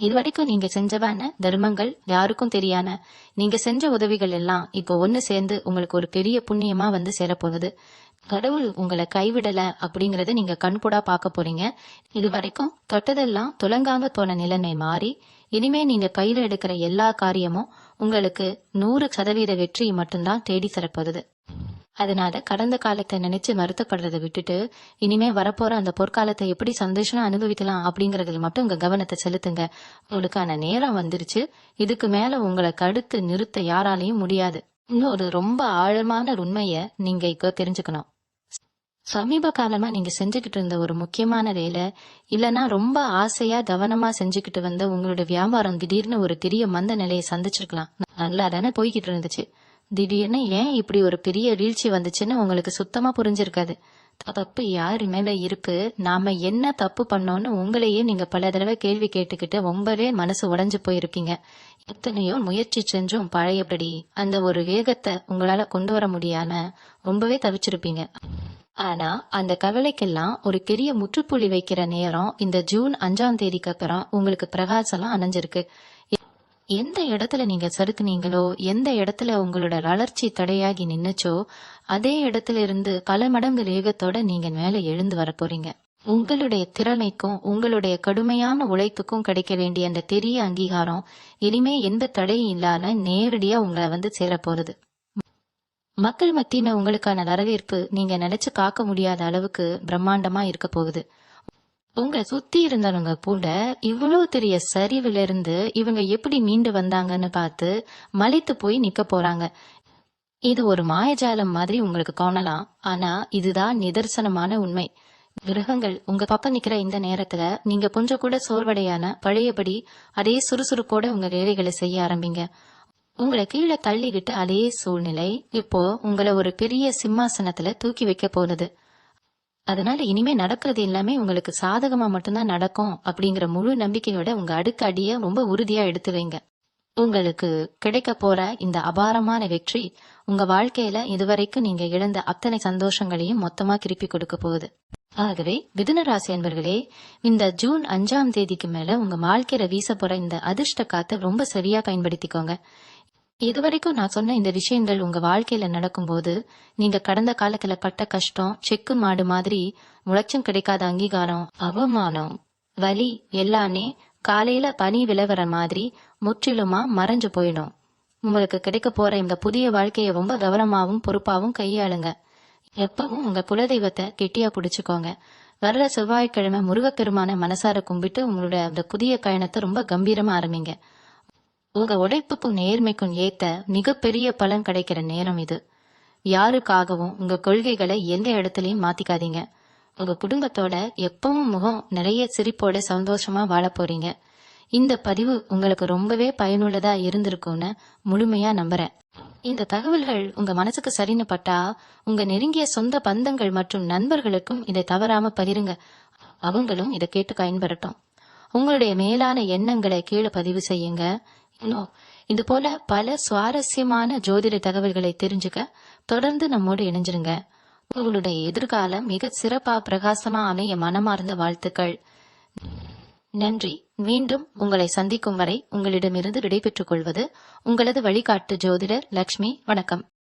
இதுவரைக்கும் நீங்க செஞ்சவான தர்மங்கள், யாருக்கும் தெரியாம நீங்க செஞ்ச உதவிகள் எல்லாம் இப்போ ஒண்ணு சேர்ந்து உங்களுக்கு ஒரு பெரிய புண்ணியமா வந்து சேரப்போகுது. கடவுள் உங்களை கைவிடல அப்படிங்கறத நீங்க கண்கூடா பார்க்க போறீங்க. இதுவரைக்கும் தொட்டதெல்லாம் துலங்காம போன நிலைமை மாறி, இனிமே நீங்க கையில எடுக்கிற எல்லா காரியமும் உங்களுக்கு 100% வெற்றி மட்டும்தான் தேடி தரப்போகுது. அதனால கடந்த காலத்தை நினைச்சு வருத்தப்படுறதை விட்டுட்டு, இனிமே வரப்போற அந்த பொற்காலத்தை எப்படி சந்தோஷமா அனுபவிக்கலாம் அப்படிங்கறதுல மட்டும் உங்க கவனத்தை செலுத்துங்க. உங்களுக்கான நேரம் வந்துருச்சு. இதுக்கு மேல உங்களை தடுத்து நிறுத்த யாராலையும் முடியாது. இன்னொரு ரொம்ப ஆழமான உண்மைய நீங்க இப்ப தெரிஞ்சுக்கணும். சமீப காலமா நீங்க செஞ்சுக்கிட்டு இருந்த ஒரு முக்கியமான வேலை, இல்லனா ரொம்ப ஆசையா கவனமா செஞ்சுக்கிட்டு வந்த உங்களோட வியாபாரம் திடீர்னு ஒரு பெரிய மந்த நிலையை சந்திச்சிருக்கலாம். நல்லா தானே போய்கிட்டு இருந்துச்சு. திடீர்னு ஏன் இப்படி ஒரு பெரிய வீழ்ச்சி வந்துச்சுன்னு உங்களுக்கு சுத்தமா புரிஞ்சிருக்காது. தப்பு யாரு மேல இருக்கு, நாம என்ன தப்பு பண்ணோம்னு உங்களையே நீங்க பல தடவை கேள்வி கேட்டுக்கிட்டு ரொம்பவே மனசு உடைஞ்சு போயிருப்பீங்க. எத்தனையோ முயற்சி செஞ்சும் பழையபடி அந்த ஒரு வேகத்தை உங்களால கொண்டு வர முடியாம ரொம்பவே தவிச்சிருப்பீங்க. ஆனா அந்த கவலைக்கெல்லாம் ஒரு பெரிய முற்றுப்புள்ளி வைக்கிற நேரம் இந்த ஜூன் 5ஆம் தேதிக்கு அப்புறம் உங்களுக்கு பிரகாசம் அணைஞ்சிருக்கு. எந்த இடத்துல நீங்க சறுக்குனீங்களோ, எந்த இடத்துல உங்களோட வளர்ச்சி தடையாகி நின்னுச்சோ, அதே இடத்துல இருந்து பல மடங்கு வேகத்தோட நீங்க மேல எழுந்து வர போறீங்க. உங்களுடைய திறமைக்கும் உங்களுடைய கடுமையான உழைப்புக்கும் கிடைக்க வேண்டிய அந்த பெரிய அங்கீகாரம் இனிமே எந்த தடையும் இல்லாம நேரடியா உங்களை வந்து சேர போறது. மக்கள் மத்தியில உங்களுக்கான வரவேற்பு நீங்க நினைச்சு காக்க முடியாத அளவுக்கு பிரம்மாண்டமா இருக்க போகுது. உங்க சுத்தி இருந்தவங்க கூட இவ்வளவு பெரிய சரிவுல இருந்து இவங்க எப்படி மீண்டு வந்தாங்கன்னு பார்த்து மலைத்து போய் நிக்க போறாங்க. இது ஒரு மாயஜாலம் மாதிரி உங்களுக்கு காணலாம். ஆனா இதுதான் நிதர்சனமான உண்மை. கிரகங்கள் உங்க பக்கம் நிக்கிற இந்த நேரத்துல நீங்க கொஞ்சம் கூட சோர்வடையான பழையபடி அதே சுறுசுறுப்போட உங்க வேலைகளை செய்ய ஆரம்பிங்க. உங்களை கீழே தள்ளிக்கிட்டு அதே சூழ்நிலை இப்போ உங்களை ஒரு பெரிய சிம்மாசனத்துல தூக்கி வைக்க போகுது. அதனால இனிமே நடக்கிறது எல்லாமே உங்களுக்கு சாதகமா மட்டும்தான் நடக்கும் அப்படிங்கிற முழு நம்பிக்கையோட உங்க அடுத்த அடிய ரொம்ப உறுதியா எடுத்து வைங்க. உங்களுக்கு கிடைக்க போற இந்த அபாரமான வெற்றி உங்க வாழ்க்கையில இதுவரைக்கும் நீங்க இழந்த அத்தனை சந்தோஷங்களையும் மொத்தமா திருப்பி கொடுக்க போகுது. ஆகவே மிதுன ராசி அன்பர்களே, இந்த ஜூன் 5ஆம் தேதிக்கு மேல உங்க வாழ்க்கையில வீச போற இந்த அதிர்ஷ்ட காத்தை ரொம்ப சரியா பயன்படுத்திக்கோங்க. இதுவரைக்கும் நான் சொன்ன இந்த விஷயங்கள் உங்க வாழ்க்கையில நடக்கும்போது நீங்க கடந்த காலத்துல பட்ட கஷ்டம், செக்கு மாடு மாதிரி முளைச்சும் கிடைக்காத அங்கீகாரம், அவமானம், வலி எல்லாமே காலையில பனி விளைவர மாதிரி முற்றிலுமா மறைஞ்சு போயிடும். உங்களுக்கு கிடைக்க போற இந்த புதிய வாழ்க்கைய ரொம்ப கவனமாவும் பொறுப்பாவும் கையாளுங்க. எப்பவும் உங்க குலதெய்வத்தை கெட்டியா பிடிச்சுக்கோங்க. வர்ற செவ்வாய்க்கிழமை முருகப்பெருமான மனசார கும்பிட்டு உங்களோட அந்த புதிய பயணத்தை ரொம்ப கம்பீரமா ஆரம்பிங்க. உங்க உழைப்புக்கும் நேர்மைக்கும் ஏத்த மிகப்பெரிய பலன் கிடைக்கிற நேரம் இது. யாருக்காகவும் உங்க கொள்கைகளை எந்த இடத்துலயும் மாத்திக்காதீங்க. உங்க குடும்பத்தோட எப்பவும் முகம் நிறைய சிரிப்போட சந்தோஷமா வாழ போறீங்க. இந்த பதிவு உங்களுக்கு ரொம்பவே பயனுள்ளதா இருந்திருக்கும்னு முழுமையா நம்புறேன். இந்த தகவல்கள் உங்க மனசுக்கு சரின்னு பட்டா உங்க நெருங்கிய சொந்த பந்தங்கள் மற்றும் நண்பர்களுக்கும் இதை தவறாம பகிருங்க. அவங்களும் இதை கேட்டு பயன்பெறட்டும். உங்களுடைய மேலான எண்ணங்களை கீழே பதிவு செய்யுங்க. இன்னும் இது போல பல சுவாரஸ்யமான ஜோதிட தகவல்களை தெரிஞ்சுக்க தொடர்ந்து நம்மோடு இணைஞ்சிருங்க. உங்களுடைய எதிர்காலம் மிக சிறப்பா பிரகாசமா அமைய மனமார்ந்த வாழ்த்துக்கள். நன்றி. மீண்டும் உங்களை சந்திக்கும் வரை உங்களிடமிருந்து விடைபெற்றுக் கொள்வது உங்களது வழிகாட்டு ஜோதிடர் லக்ஷ்மி. வணக்கம்.